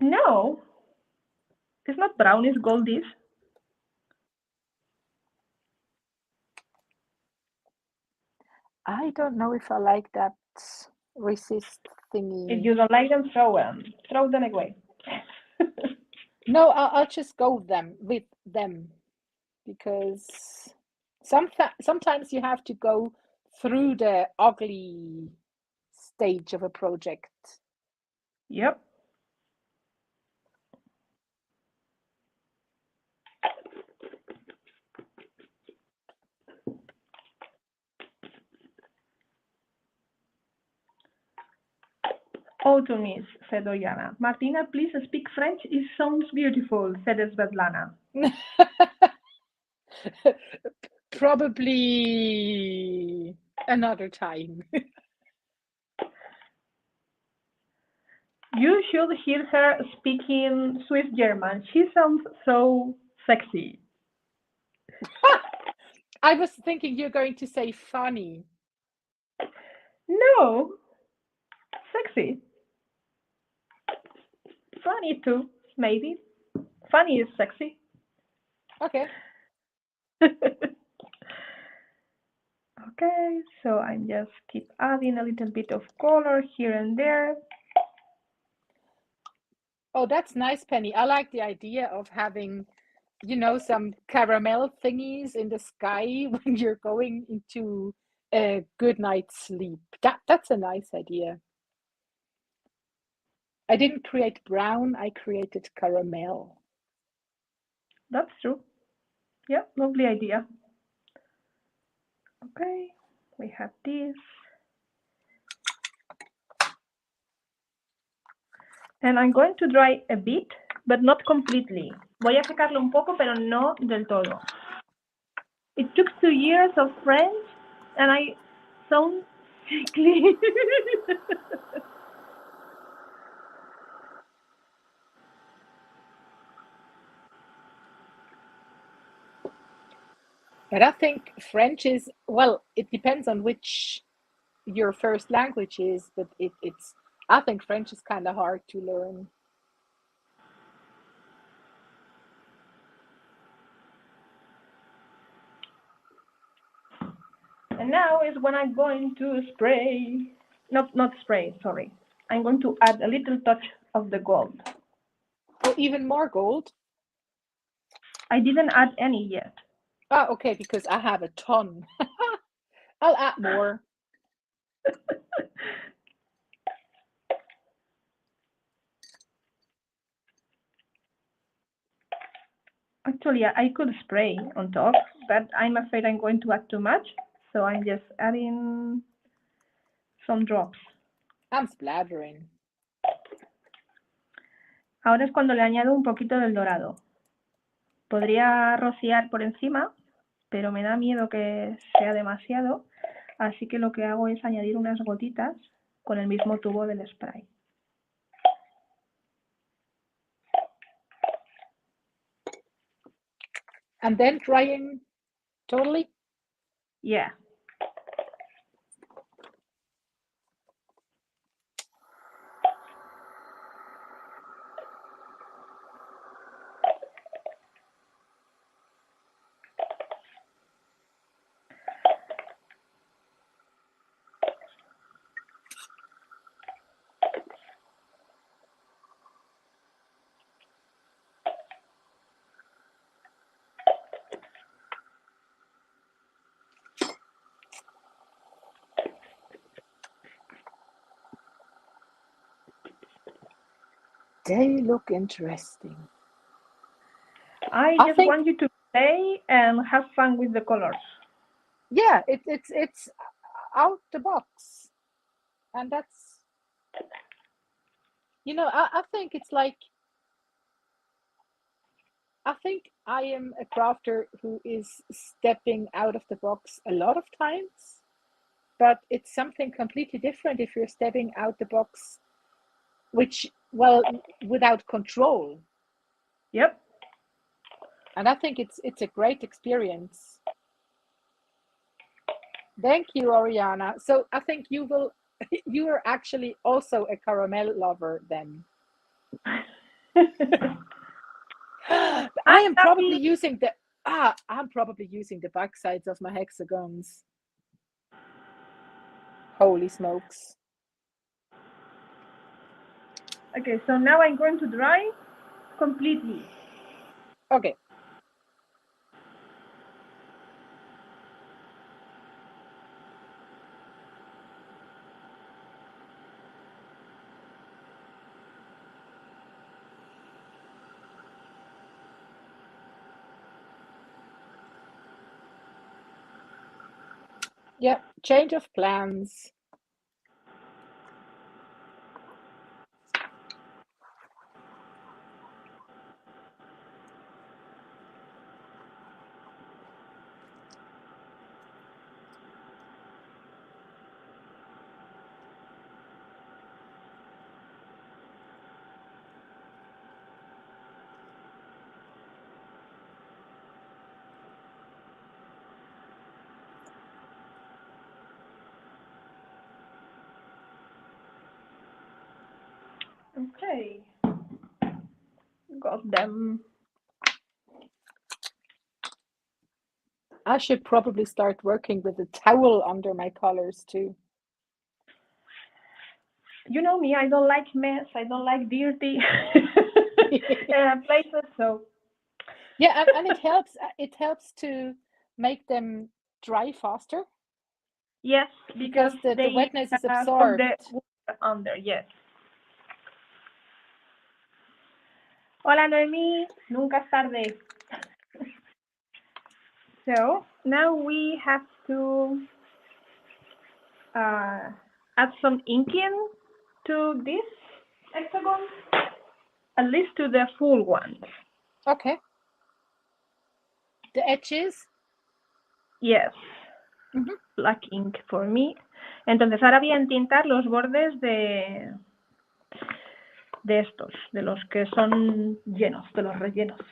No. It's not brown, it's goldish. I don't know if I like that resist thingy. If you don't like them, throw them away. No, I'll just go with them because sometimes you have to go through the ugly stage of a project. Yep. Autumn is, said Oyana. Martina, please speak French. It sounds beautiful, said Svetlana. Probably another time. You should hear her speaking Swiss German. She sounds so sexy. I was thinking you're going to say funny. No, sexy. Funny too, maybe. Funny is sexy. Okay. Okay, so I just keep adding a little bit of color here and there. Oh, that's nice, Penny. I like the idea of having, some caramel thingies in the sky when you're going into a good night's sleep. That's a nice idea. I didn't create brown, I created caramel. That's true. Yeah, lovely idea. Okay, we have this. And I'm going to dry a bit, but not completely. Voy a secarlo un poco, pero no del todo. It took 2 years of French, and I sound sickly. But I think French is, well, it depends on which your first language is, but I think French is kind of hard to learn. And now is when I'm going to spray. Not spray, sorry. I'm going to add a little touch of the gold. Oh, even more gold? I didn't add any yet. Ah, okay, because I have a ton. I'll add more. Actually, I could spray on top, but I'm afraid I'm going to add too much. So I'm just adding some drops. I'm splattering. Ahora es cuando le añado un poquito del dorado. Podría rociar por encima, pero me da miedo que sea demasiado. Así que lo que hago es añadir unas gotitas con el mismo tubo del spray. And then drying totally? Yeah. They look interesting. I just want you to play and have fun with the colors. Yeah, it's out the box, and that's, you know, I think it's like, I think I am a crafter who is stepping out of the box a lot of times, but it's something completely different if you're stepping out the box, which, well, without control. Yep. And I think it's a great experience. Thank you, Oriana. So I think you are actually also a caramel lover then. I'm probably using the back sides of my hexagons. Holy smokes. Okay, so now I'm going to dry completely. Okay. Yeah, change of plans. Okay. Got them. I should probably start working with a towel under my colors too. You know me, I don't like mess, I don't like dirty places, so. Yeah, and it helps to make them dry faster. Yes, because the wetness is put absorbed. the water under, yes. Hola Noemi, nunca es tarde. So now we have to add some inking to this hexagon, at least to the full ones. Okay. The edges? Yes. Black ink for me. Entonces ahora voy a entintar los bordes de estos, de los que son llenos, de los rellenos.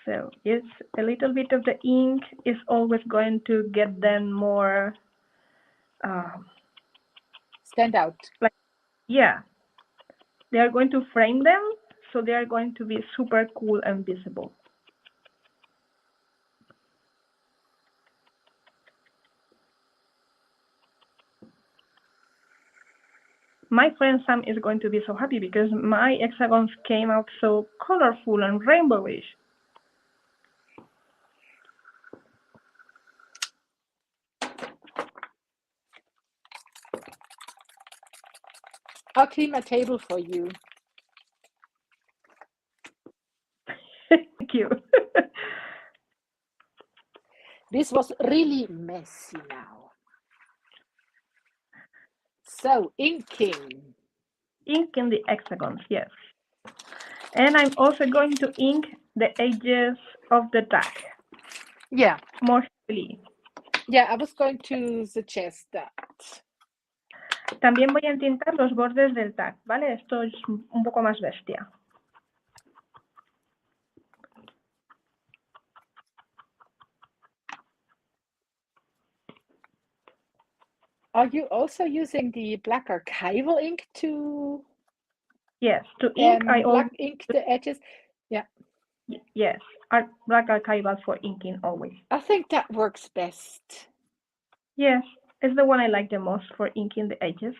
So yes, a little bit of the ink is always going to get them more stand out. Like, yeah, they are going to frame them, so they are going to be super cool and visible. My friend Sam is going to be so happy because my hexagons came out so colorful and rainbowish. I'll clean my table for you. Thank you. This was really messy now. So, inking. Inking the hexagons, yes. And I'm also going to ink the edges of the tag. Yeah. More heavily. Yeah, I was going to suggest that. También voy a entintar los bordes del tag, ¿vale? Esto es un poco más bestia. Are you also using the black archival ink to? Yes, to ink. I black ink the edges. Yeah. Yes, black archival for inking always. I think that works best. Yes, it's the one I like the most for inking the edges.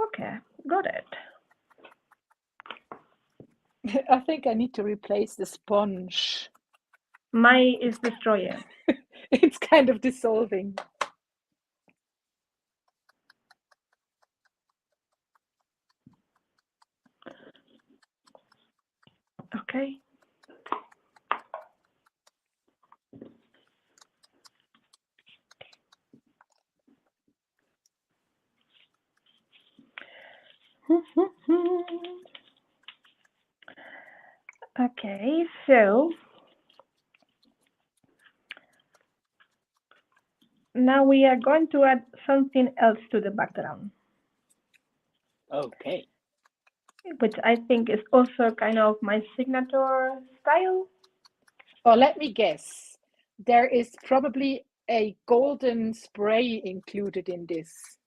Okay, got it. I think I need to replace the sponge. Mine is destroyed. It's kind of dissolving. Okay. Okay, so now we are going to add something else to the background. Okay. Which I think is also kind of my signature style. Well, let me guess. There is probably a golden spray included in this.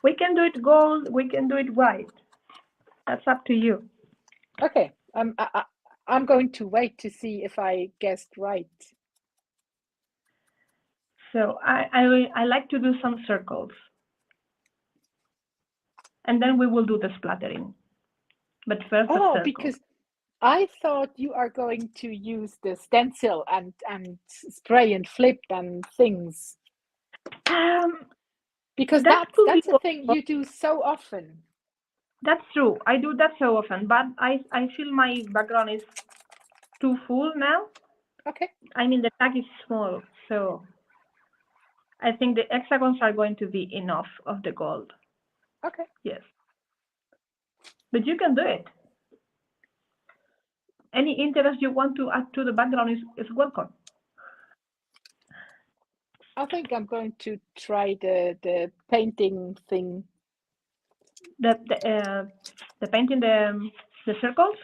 We can do it gold, we can do it white. That's up to you. Okay, I'm going to wait to see if I guessed right. So I like to do some circles. And then we will do the splattering. But first the circles. Because I thought you are going to use the stencil and spray and flip and things. Because that's a thing you do so often. That's true. I do that so often, but I feel my background is too full now. Okay. I mean, the tag is small, so I think the hexagons are going to be enough of the gold. Okay. Yes. But you can do it. Any interest you want to add to the background is welcome. I think I'm going to try the painting thing. The painting the circles?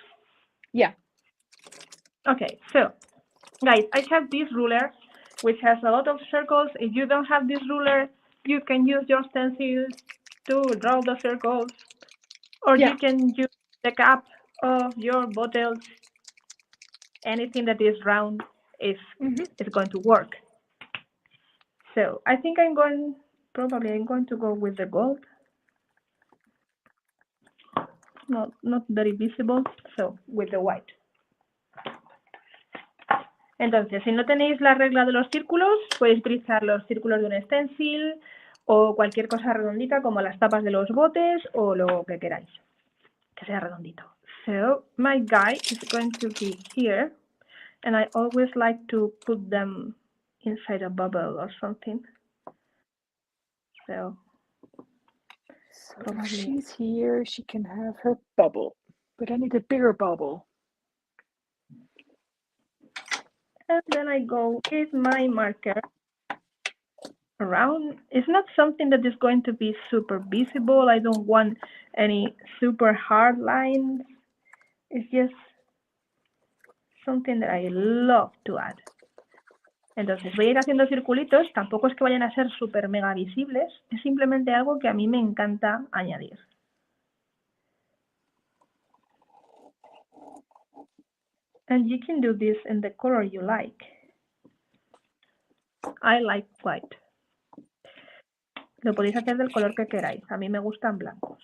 Yeah. Okay, so guys, I have this ruler which has a lot of circles. If you don't have this ruler, you can use your stencils to draw the circles, or you can use the cap of your bottles. Anything that is round is going to work. So I think I'm going to go with the gold. Not very visible, so with the white. Entonces, si no tenéis la regla de los círculos, podéis utilizar los círculos de un stencil o cualquier cosa redondita como las tapas de los botes o lo que queráis, que sea redondito. So, my guy is going to be here, and I always like to put them inside a bubble or something. So if she's here, she can have her bubble, but I need a bigger bubble. And then I go with my marker around. It's not something that is going to be super visible. I don't want any super hard lines. It's just something that I love to add. Entonces voy a ir haciendo circulitos, tampoco es que vayan a ser super mega visibles, es simplemente algo que a mí me encanta añadir. And you can do this in the color you like. I like white. Lo podéis hacer del color que queráis. A mí me gustan blancos.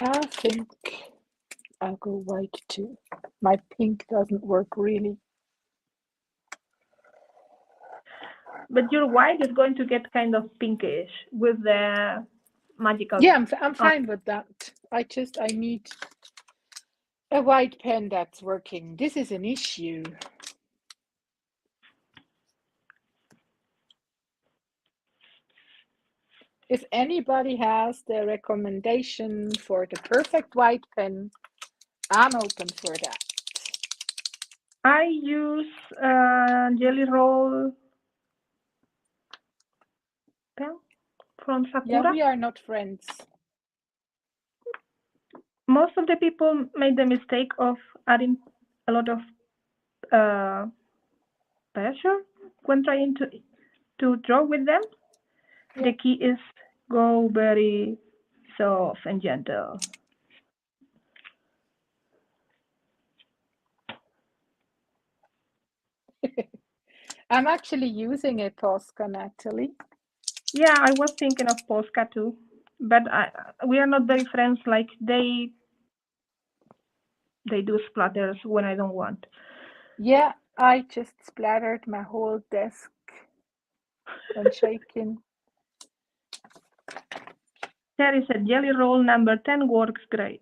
I think I'll go white too. My pink doesn't work really. But your white is going to get kind of pinkish with the magical. Yeah, I'm fine with that. I need a white pen that's working. This is an issue. If anybody has the recommendation for the perfect white pen, I'm open for that. I use Jelly Roll pen from Sakura. Yeah, we are not friends. Most of the people made the mistake of adding a lot of pressure when trying to draw with them. Yeah. The key is go very soft and gentle. I'm actually using a Posca, Natalie. Yeah, I was thinking of Posca too, but we are not very friends. Like they they do splatters when I don't want. Yeah, I just splattered my whole desk when shaking. There is a jelly roll number 10 works great.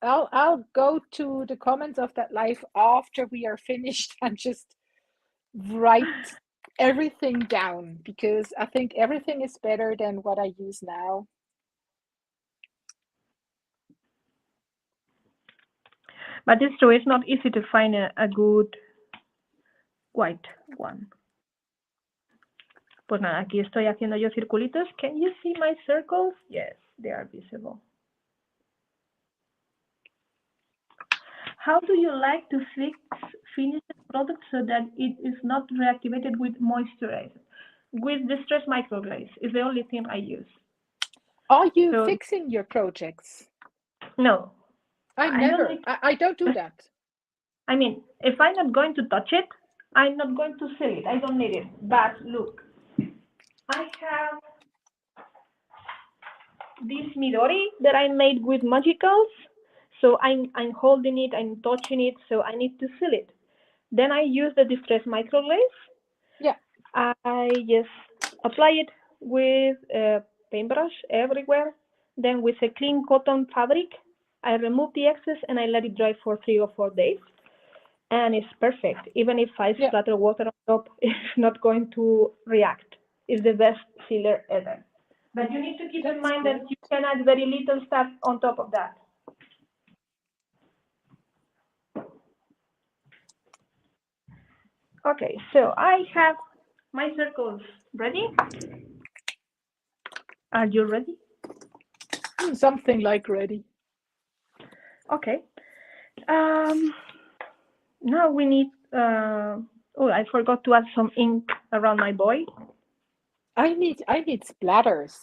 I'll go to the comments of that live after we are finished and just write everything down, because I think everything is better than what I use now. But it's true, it's not easy to find a good white one. Pues nada, aquí estoy haciendo yo circulitos. Can you see my circles? Yes, they are visible. How do you like to finish the product so that it is not reactivated with moisturizer? With Distress Microglaze is the only thing I use. Are you fixing your projects? No. I don't do that. I mean, if I'm not going to touch it, I'm not going to seal it. I don't need it. But look, I have this Midori that I made with Magicals. So I'm holding it, I'm touching it, so I need to seal it. Then I use the Distress Microglaze. Yeah. I just apply it with a paintbrush everywhere. Then with a clean cotton fabric, I remove the excess and I let it dry for 3 or 4 days. And it's perfect. Even if I splatter water on top, it's not going to react. It's the best sealer ever. But you need to keep in mind that you can add very little stuff on top of that. Okay, so I have my circles ready. Are you ready? Something like ready. Okay. Now we need, oh, I forgot to add some ink around my boy. I need splatters.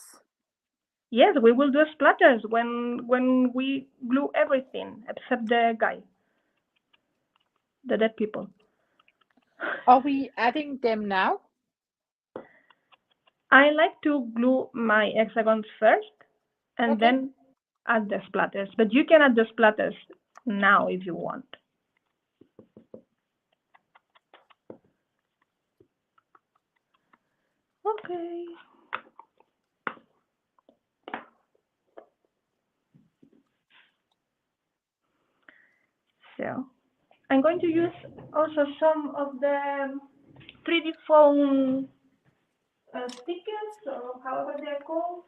Yes, we will do splatters when we glue everything except the guy, the dead people. Are we adding them now? I like to glue my hexagons first and then add the splatters. But you can add the splatters now if you want. Okay. So I'm going to use also some of the 3D foam stickers, or however they're called.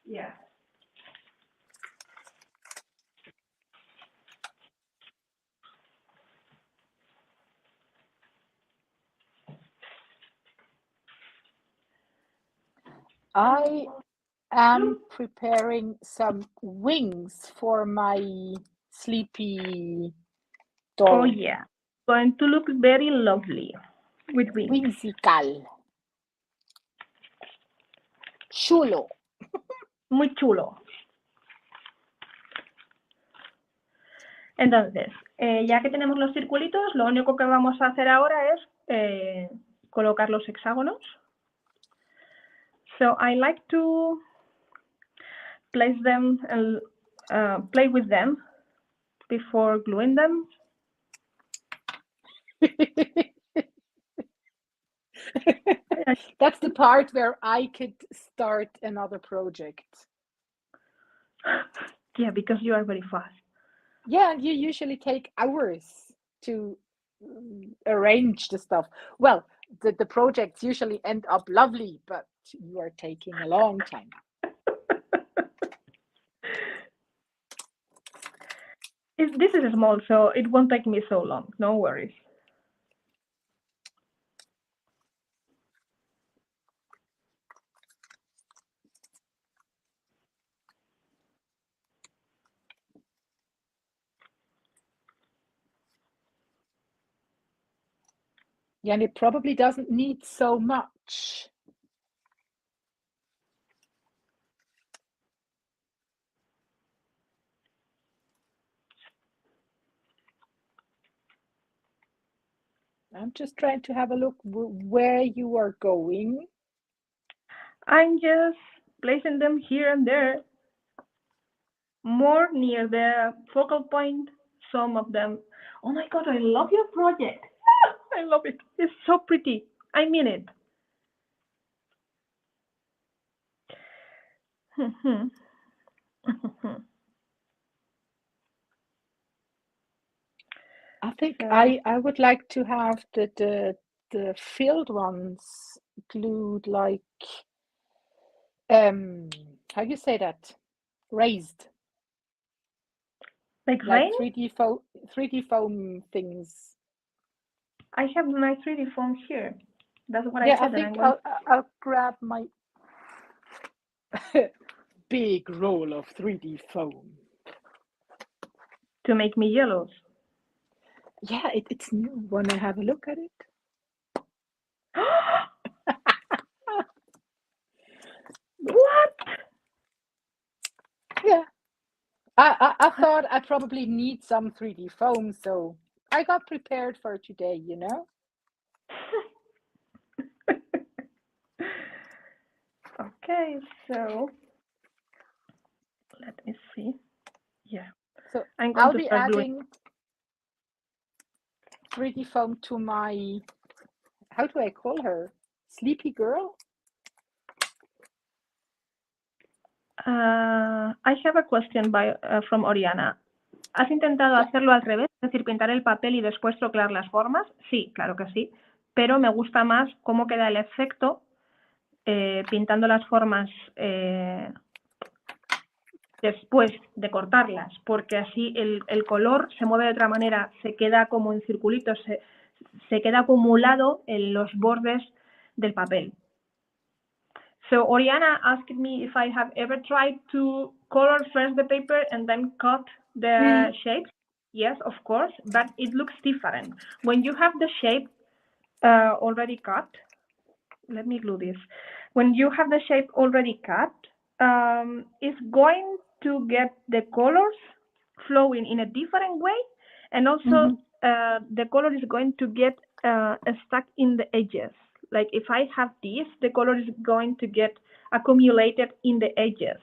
Yeah. I am preparing some wings for my sleepy doll. Oh yeah, going to look very lovely with wings. Whimsical. Chulo. Muy chulo. Entonces, ya que tenemos los circulitos, lo único que vamos a hacer ahora es colocar los hexágonos. So I like to place them and play with them before gluing them. That's the part where I could start another project. Yeah, because you are very fast. Yeah, you usually take hours to arrange the stuff. Well, the projects usually end up lovely, but you are taking a long time. This is small, so it won't take me so long. No worries. Yeah, and it probably doesn't need so much. I'm just trying to have a look where you are going. I'm just placing them here and there, more near the focal point, some of them. Oh my God, I love your project. I love it. It's so pretty. I mean it. I think So, I would like to have the filled ones glued like how do you say that? Raised. like Like rain, 3D foam things. I have my 3D foam here. That's what I Yeah, I said, and I'm think going I'll grab my big roll of 3D foam. to make me yellows. Yeah, it's new. Wanna have a look at it? What? Yeah. I thought I probably need some 3D foam, so I got prepared for today, you know? Okay, so let me see. Yeah, So I'm going I'll to be start gluing. adding 3D foam to my, how do I call her? Sleepy girl? I have a question from Oriana. ¿Has intentado Yeah. hacerlo al revés? Es decir, pintar el papel y después troquelar las formas. Sí, claro que sí. Pero me gusta más cómo queda el efecto pintando las formas después de cortarlas, porque así el color se mueve de otra manera, se queda como en circulitos, se queda acumulado en los bordes del papel. So Oriana asked me if I have ever tried to color first the paper and then cut the shapes. Yes, of course, but it looks different. When you have the shape already cut, let me glue this. When you have the shape already cut, it's going to get the colors flowing in a different way, and also the color is going to get stuck in the edges. Like if I have this, the color is going to get accumulated in the edges.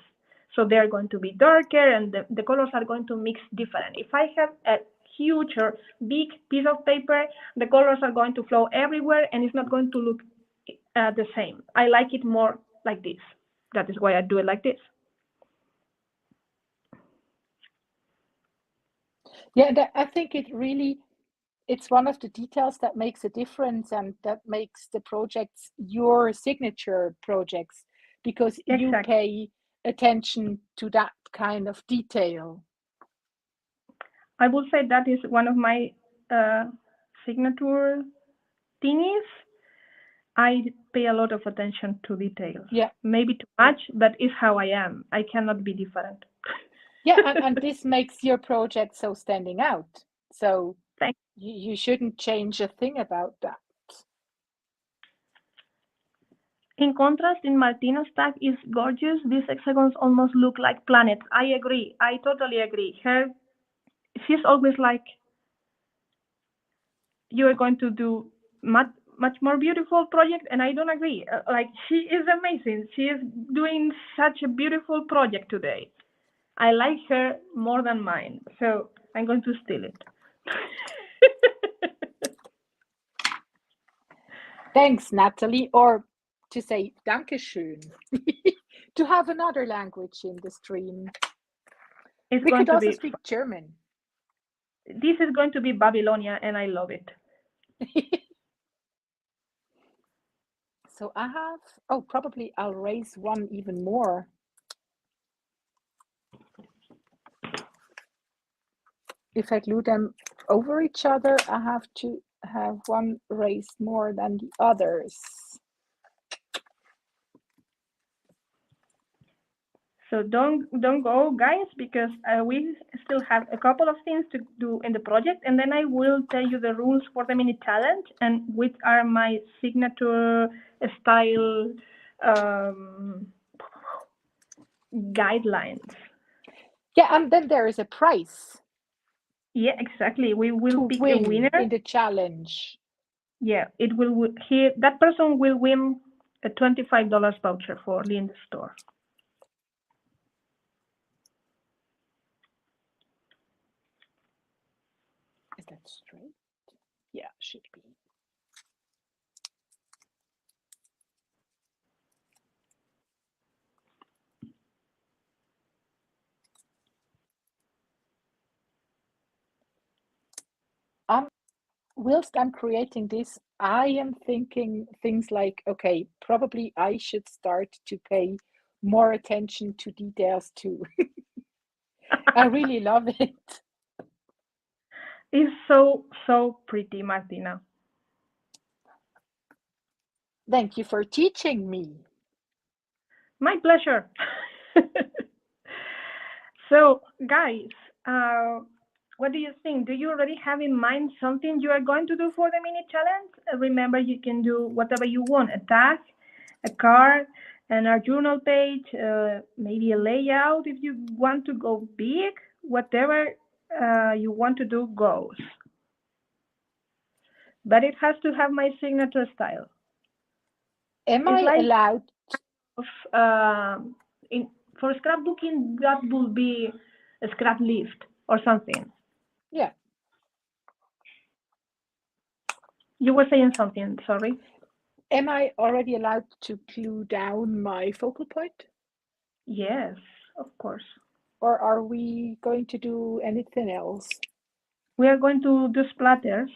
So they're going to be darker and the colors are going to mix different. If I have a huge or big piece of paper, the colors are going to flow everywhere and it's not going to look the same. I like it more like this. That is why I do it like this. Yeah, I think it's one of the details that makes a difference and that makes the projects your signature projects, because you Exactly. pay attention to that kind of detail. I would say that is one of my signature thingies. I pay a lot of attention to details. Yeah. Maybe too much, but it's how I am. I cannot be different. Yeah, and this makes your project so standing out. So you shouldn't change a thing about that. In contrast, in Martino's tag is gorgeous. These hexagons almost look like planets. I agree. I totally agree. She's always like, you are going to do much more beautiful project, and I don't agree. Like, she is amazing. She is doing such a beautiful project today. I like her more than mine, so I'm going to steal it. Thanks, Natalie, or to say Dankeschön, to have another language in the stream. We could also speak German. This is going to be Babylonia, and I love it. So I have, probably I'll raise one even more. If I glue them over each other, I have to have one raised more than the others. So don't go, guys, because we still have a couple of things to do in the project, and then I will tell you the rules for the mini challenge and which are my signature style guidelines. Yeah, and then there is a prize. Yeah, exactly. We will pick a winner in the challenge. Yeah, it will. That person will win a $25 voucher for Lindy's store. Is that straight? Yeah, should be. Whilst I'm creating this, I am thinking things like, okay, probably I should start to pay more attention to details too. I really love it. It's so, so pretty, Martina. Thank you for teaching me. My pleasure. So, guys, what do you think? Do you already have in mind something you are going to do for the mini challenge? Remember, you can do whatever you want, a tag, a card, and a journal page, maybe a layout if you want to go big, whatever you want to do goes. But it has to have my signature style. Am I allowed? For scrapbooking, that would be a scrap lift or something. Yeah. You were saying something, sorry. Am I already allowed to glue down my focal point? Yes, of course. Or are we going to do anything else? We are going to do splatters.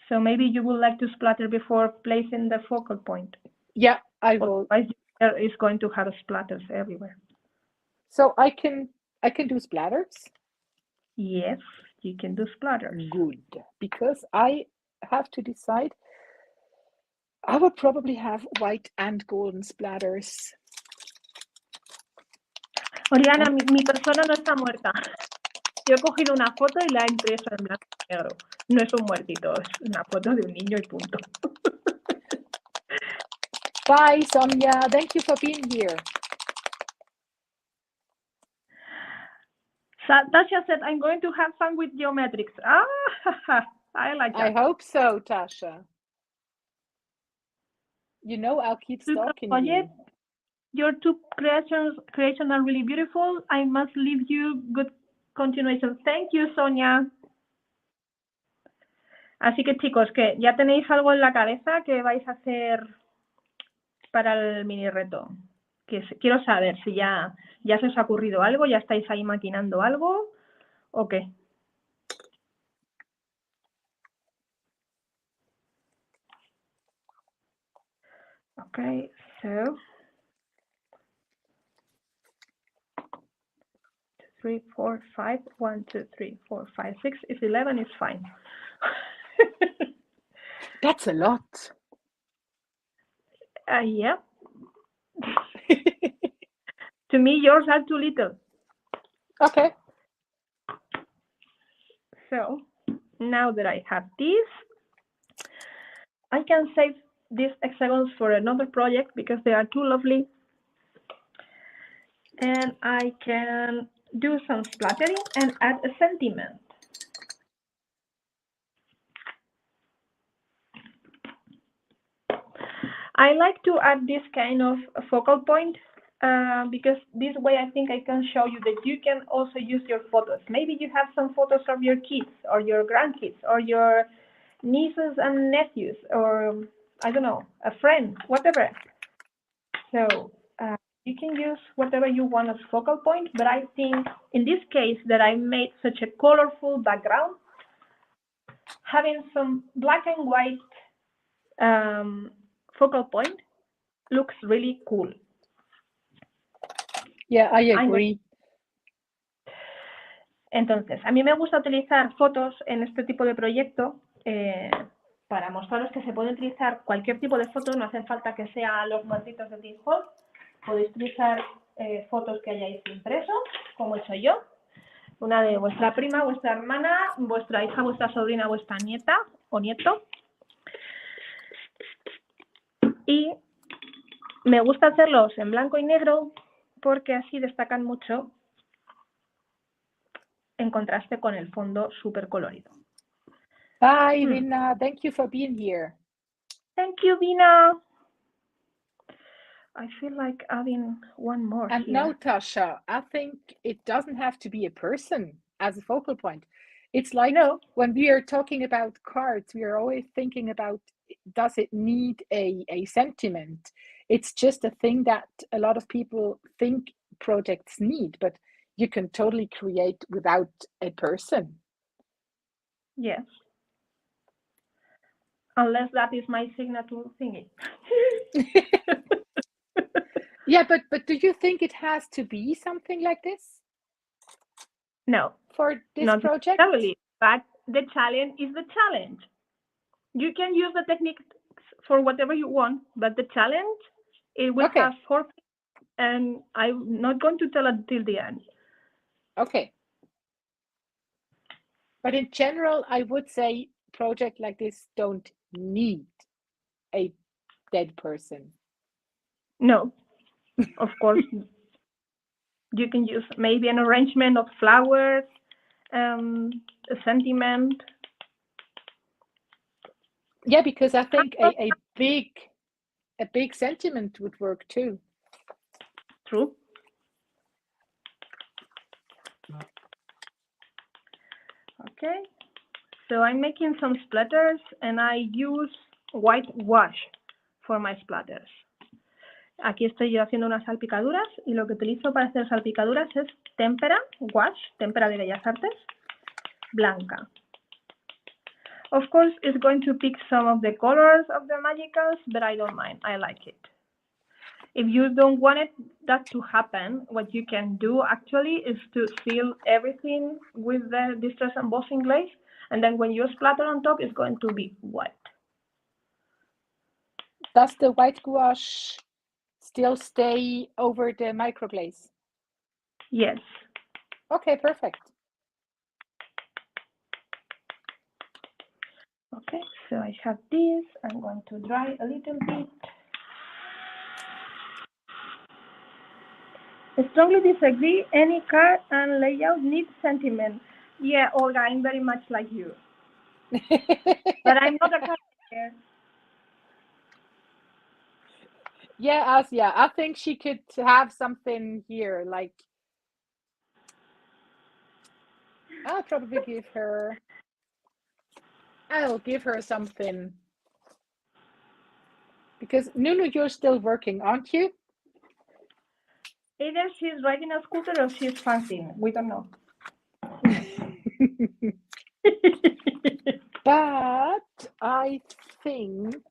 So maybe you would like to splatter before placing the focal point. Yeah, I will. Otherwise, there is going to have splatters everywhere. So I can do splatters? Yes, you can do splatters. Good, because I have to decide. I would probably have white and golden splatters. Oriana, mi persona no está muerta. Yo he cogido una foto y la he impreso en blanco y negro. No es un muertito, es una foto de un niño y punto. Bye, Sonia. Thank you for being here. Tasha said, I'm going to have fun with geometrics. Ah, I like that. I hope so, Tasha. You know, I'll keep stalking you. Your two creations are really beautiful. I must leave you good continuation. Thank you, Sonia. Así que chicos, que ya tenéis algo en la cabeza que vais a hacer para el mini reto. Quiero saber si ya se os ha ocurrido algo, ya estáis ahí maquinando algo o qué. Okay, so 3, 4, 5, 1, 2, 3, 4, 5, 6. If 11 is fine. That's a lot. Yeah. To me, yours are too little. Okay. So now that I have this, I can save these hexagons for another project because they are too lovely. And I can do some splattering and add a sentiment. I like to add this kind of focal point because this way I think I can show you that you can also use your photos. Maybe you have some photos of your kids or your grandkids or your nieces and nephews or, I don't know, a friend, whatever. So you can use whatever you want as focal point, but I think in this case that I made such a colorful background, having some black and white focal point looks really cool. Yeah, I agree. Entonces, a mí me gusta utilizar fotos en este tipo de proyecto para mostraros que se puede utilizar cualquier tipo de foto, no hace falta que sean los muertitos de Teal. Podéis utilizar fotos que hayáis impreso, como he hecho yo. Una de vuestra prima, vuestra hermana, vuestra hija, vuestra sobrina, vuestra nieta o nieto. Y me gusta hacerlos en blanco y negro porque así destacan mucho en contraste con el fondo súper colorido. Bye, Vina. Thank you for being here. Thank you, Vina. I feel like adding one more And here. no, Tasha, I think it doesn't have to be a person as a focal point. It's like No, when we are talking about cards, we are always thinking about, does it need a sentiment? It's just a thing that a lot of people think projects need, but you can totally create without a person. yes. Unless that is my signature thingy. Yeah, but do you think it has to be something like this No, for this not project? necessarily. But the challenge is the challenge. You can use the techniques for whatever you want, but the challenge, it will Okay, have 4 and I'm not going to tell until the end. okay. But in general, I would say projects like this don't need a dead person. No, of course, you can use maybe an arrangement of flowers, a sentiment. Yeah, because I think a big sentiment would work too. True. Okay, so I'm making some splatters and I use white wash for my splatters. Aquí estoy yo haciendo unas salpicaduras y lo que utilizo para hacer salpicaduras es témpera, wash, témpera de Bellas Artes, blanca. Of course, it's going to pick some of the colors of the magicals, but I don't mind. I like it. If you don't want that to happen, what you can do actually is to seal everything with the distress embossing glaze, and then when you splatter on top, it's going to be white. Does the white gouache still stay over the microglaze? Yes. Okay, perfect. Okay, so I have this. I'm going to dry a little bit. I strongly disagree. Any card and layout needs sentiment. Yeah, Olga, I'm very much like you. But I'm not a card player. Yeah, Asia, I think she could have something here, like I'll give her something. Because Nunu, you're still working, aren't you? Either she's riding a scooter or she's fasting. We don't know. But I think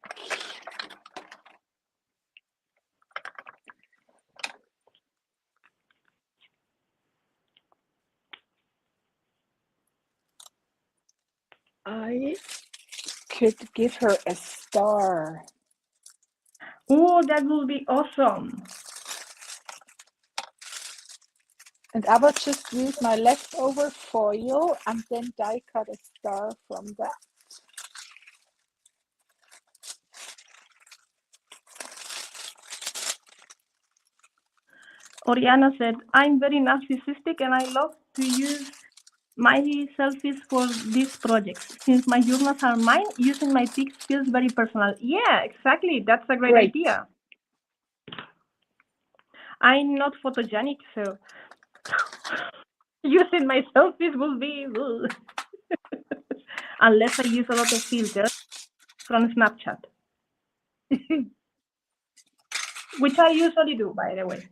I could give her a star. Oh, that would be awesome. And I will just use my leftover foil and then die cut a star from that. Oriana said, I'm very narcissistic and I love to use my selfies for these projects. Since my journals are mine, using my pics feels very personal. Yeah, exactly. That's a great idea. I'm not photogenic, so using my selfies will be unless I use a lot of filters from Snapchat, which I usually do, by the way.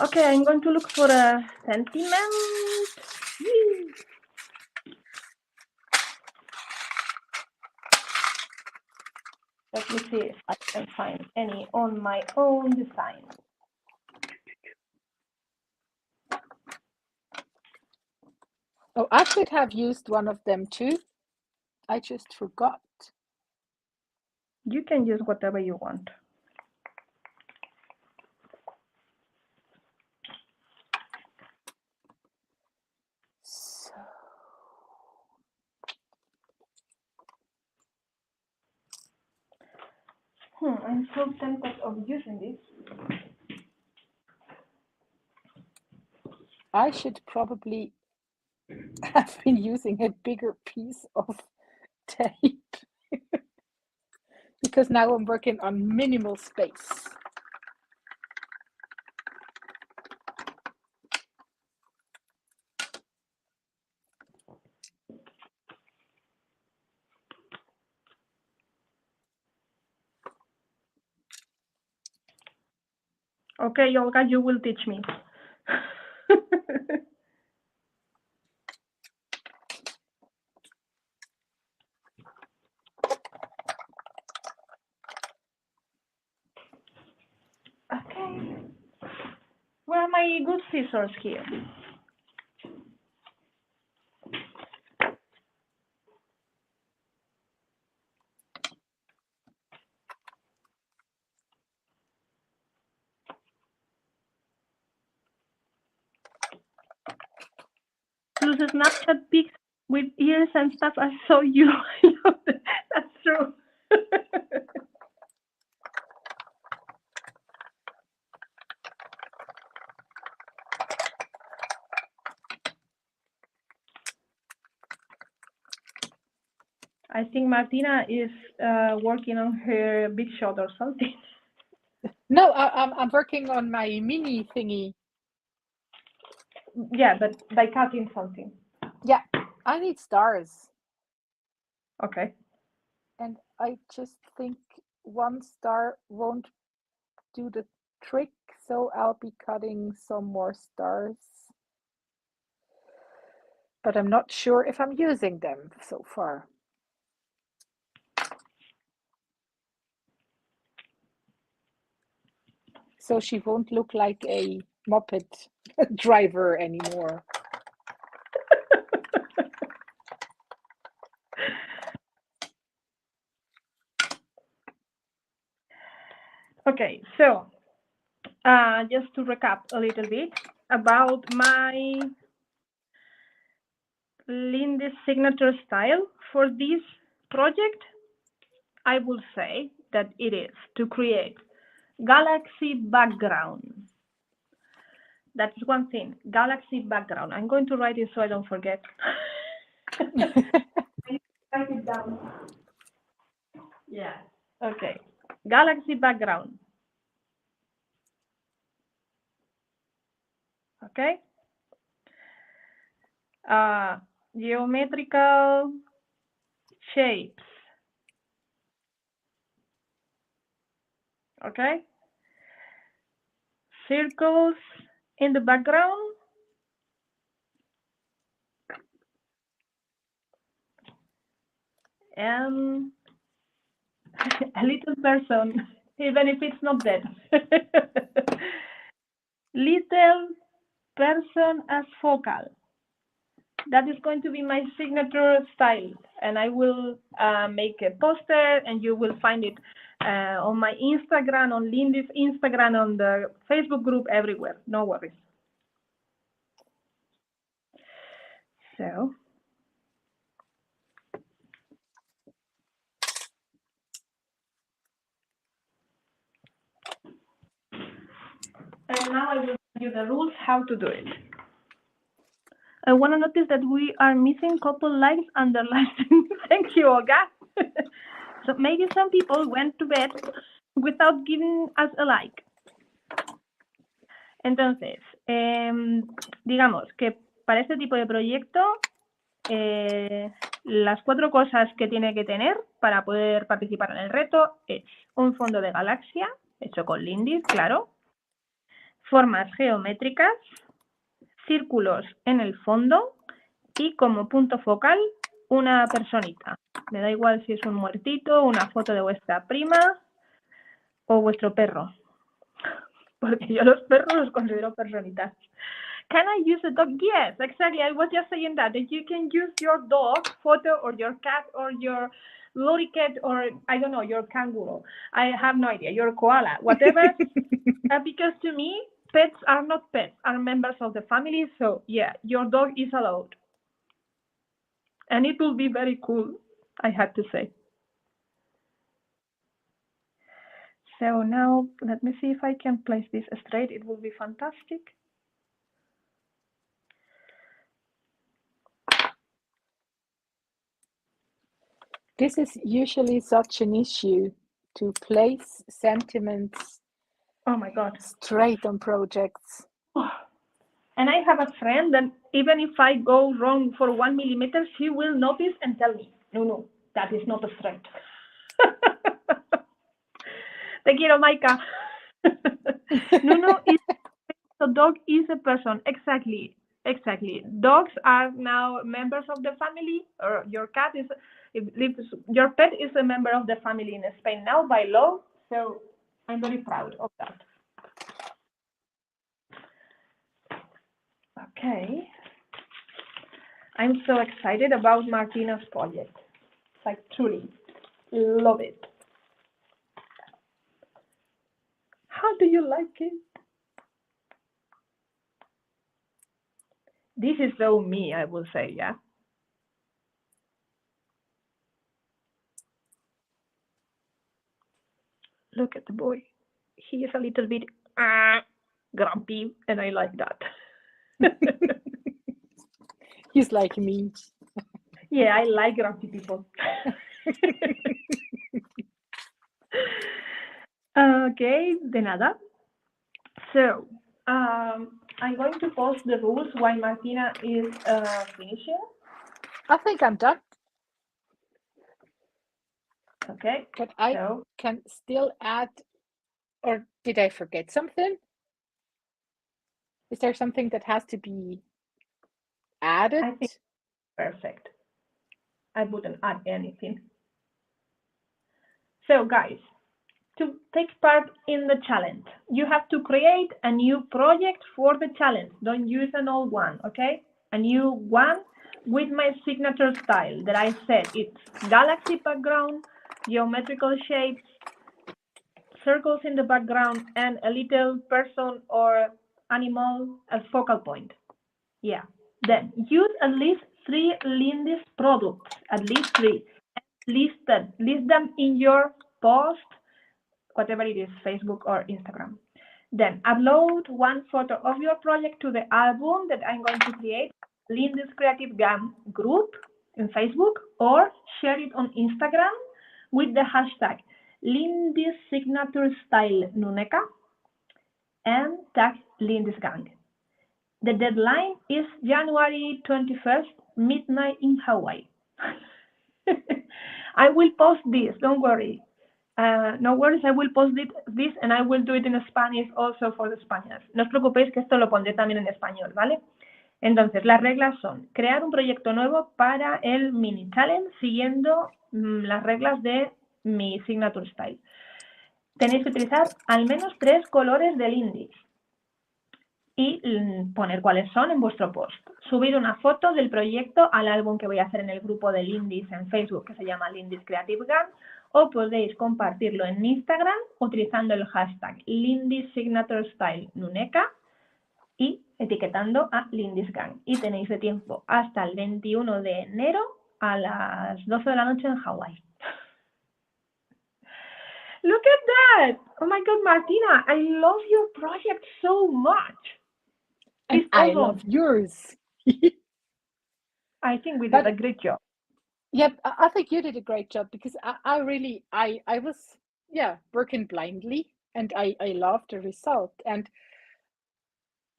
Okay, I'm going to look for a sentiment. Let me see if I can find any on my own design. Oh, I should have used one of them too. I just forgot. You can use whatever you want. So... I'm so tempted of using this. I should probably have been using a bigger piece of tape. because now I'm working on minimal space. Okay, Olga, you will teach me. Okay. Where are my good scissors here? Plus Snapchat pics with ears and stuff. I saw you. That's true. I think Martina is working on her big shot or something. No, I'm working on my mini thingy. Yeah, but by cutting something. Yeah, I need stars. Okay. And I just think one star won't do the trick, so I'll be cutting some more stars. But I'm not sure if I'm using them so far. So she won't look like a moped driver anymore. Okay, so just to recap a little bit about my Lindy's signature style for this project, I will say that it is to create galaxy background. That's one thing, galaxy background. I'm going to write it so I don't forget. Write it down. Yeah. Okay. Galaxy background. Okay. Geometrical shapes. Okay. Circles in the background. And a little person, even if it's not dead. Little person as focal. That is going to be my signature style, and I will make a poster, and you will find it on my Instagram, on Lindy's Instagram, on the Facebook group, everywhere. No worries. So. And now I will tell you the rules how to do it. I want to notice that we are missing a couple likes under live stream. Thank you, Olga. So maybe some people went to bed without giving us a like. Entonces, digamos que para este tipo de proyecto, las 4 cosas que tiene que tener para poder participar en el reto es un fondo de galaxia, hecho con Lindy's, claro, formas geométricas, círculos en el fondo y como punto focal una personita. Me da igual si es un muertito, una foto de vuestra prima o vuestro perro. Porque yo los perros los considero personitas. Can I use a dog? Yes, exactly. I was just saying that you can use your dog photo or your cat or your lollycat or I don't know, your kangaroo. I have no idea. Your koala, whatever. Because to me, pets are not pets, are members of the family. So yeah, your dog is allowed. And it will be very cool, I have to say. So now let me see if I can place this straight. It will be fantastic. This is usually such an issue to place sentiments Oh my God. straight on projects. And I have a friend that even if I go wrong for 1 millimeter, she will notice and tell me, no, that is not straight. Te quiero, Maika. No, so dog is a person. Exactly. Dogs are now members of the family, or your cat is, your pet is a member of the family in Spain now by law. So I'm very proud of that. Okay. I'm so excited about Martina's project. Like, truly love it. How do you like it? This is so me, I will say, yeah. Look at the boy. He is a little bit grumpy, and I like that. He's like me. Yeah, I like grumpy people. Okay, de nada. So, I'm going to post the rules while Martina is finishing. I think I'm done. Okay. But I can still add, or did I forget something? Is there something that has to be added? I think perfect. I wouldn't add anything. So guys, to take part in the challenge, you have to create a new project for the challenge. Don't use an old one, okay? A new one with my signature style that I said. It's galaxy background, geometrical shapes, circles in the background, and a little person or animal as focal point. Yeah. Then use at least 3 Lindy's products, at least 3. List them in your post, whatever it is, Facebook or Instagram. Then upload one photo of your project to the album that I'm going to create, Lindy's Creative Gam group in Facebook, or share it on Instagram with the hashtag Lindy's Signature Style Nuneka and tag Lindy's Gang. The deadline is January 21st, midnight in Hawaii. I will post this, don't worry. No worries, I will post this and I will do it in Spanish also for the Spaniards. No os preocupéis que esto lo pondré también en español, ¿vale? Entonces, las reglas son crear un proyecto nuevo para el mini challenge siguiendo las reglas de mi signature style. Tenéis que utilizar al menos 3 colores de Lindy's y poner cuáles son en vuestro post. Subir una foto del proyecto al álbum que voy a hacer en el grupo de Lindy's en Facebook que se llama Lindy's Creative Gang, o podéis compartirlo en Instagram utilizando el hashtag Lindy's Signature Style Nuneka y etiquetando a Lindy's Gang. Y tenéis de tiempo hasta el 21 de enero a las 12 de la noche en Hawái. Look at that! Oh my God, Martina, I love your project so much. And I love yours. I think we did a great job. Yep, I think you did a great job because I really was working blindly and I loved the result. And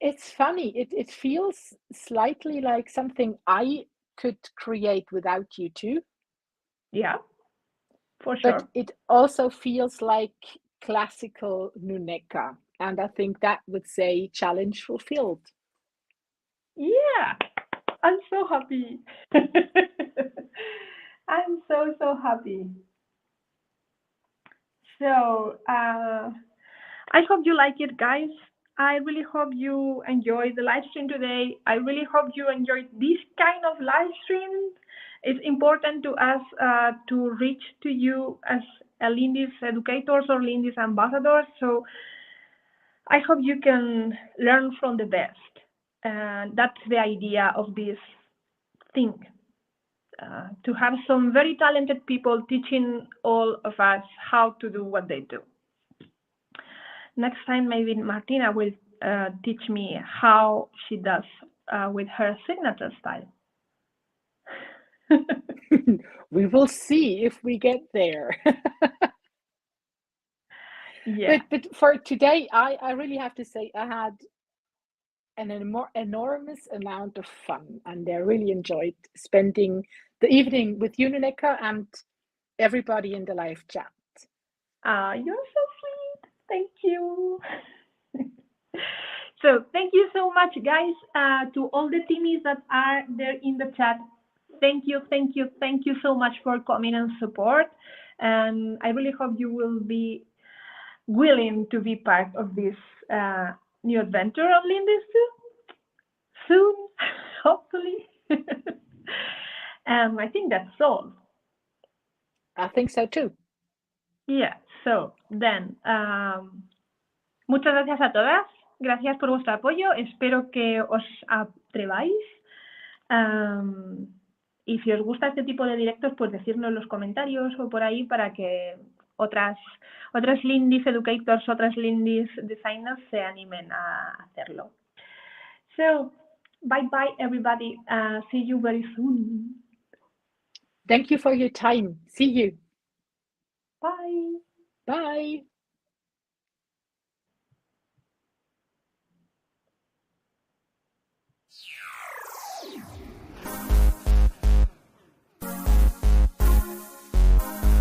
it's funny, it feels slightly like something I could create without you too. Yeah, for sure. But it also feels like classical Nuneka. And I think that would say challenge fulfilled. Yeah, I'm so happy. I'm so happy. So, I hope you like it, guys. I really hope you enjoyed the live stream today. I really hope you enjoyed this kind of live stream. It's important to us to reach to you as Lindy's educators or Lindy's ambassadors. So I hope you can learn from the best. That's the idea of this thing. To have some very talented people teaching all of us how to do what they do. Next time, maybe Martina will teach me how she does with her signature style. We will see if we get there. Yeah. But for today, I really have to say I had an enormous amount of fun, and I really enjoyed spending the evening with you, Nuneka, and everybody in the live chat. You're so sweet. Thank you. So thank you so much, guys, to all the teamies that are there in the chat. Thank you, thank you, thank you so much for coming and support. And I really hope you will be willing to be part of this new adventure on Lindy's too. Soon, hopefully. I think that's all. I think so too. Yeah, so then, muchas gracias a todas. Gracias por vuestro apoyo. Espero que os atreváis. Y si os gusta este tipo de directos, pues decirnos en los comentarios o por ahí para que otras Lindy's educators, otras Lindy's designers se animen a hacerlo. So, bye bye everybody. See you very soon. Thank you for your time. See you. Bye. Bye.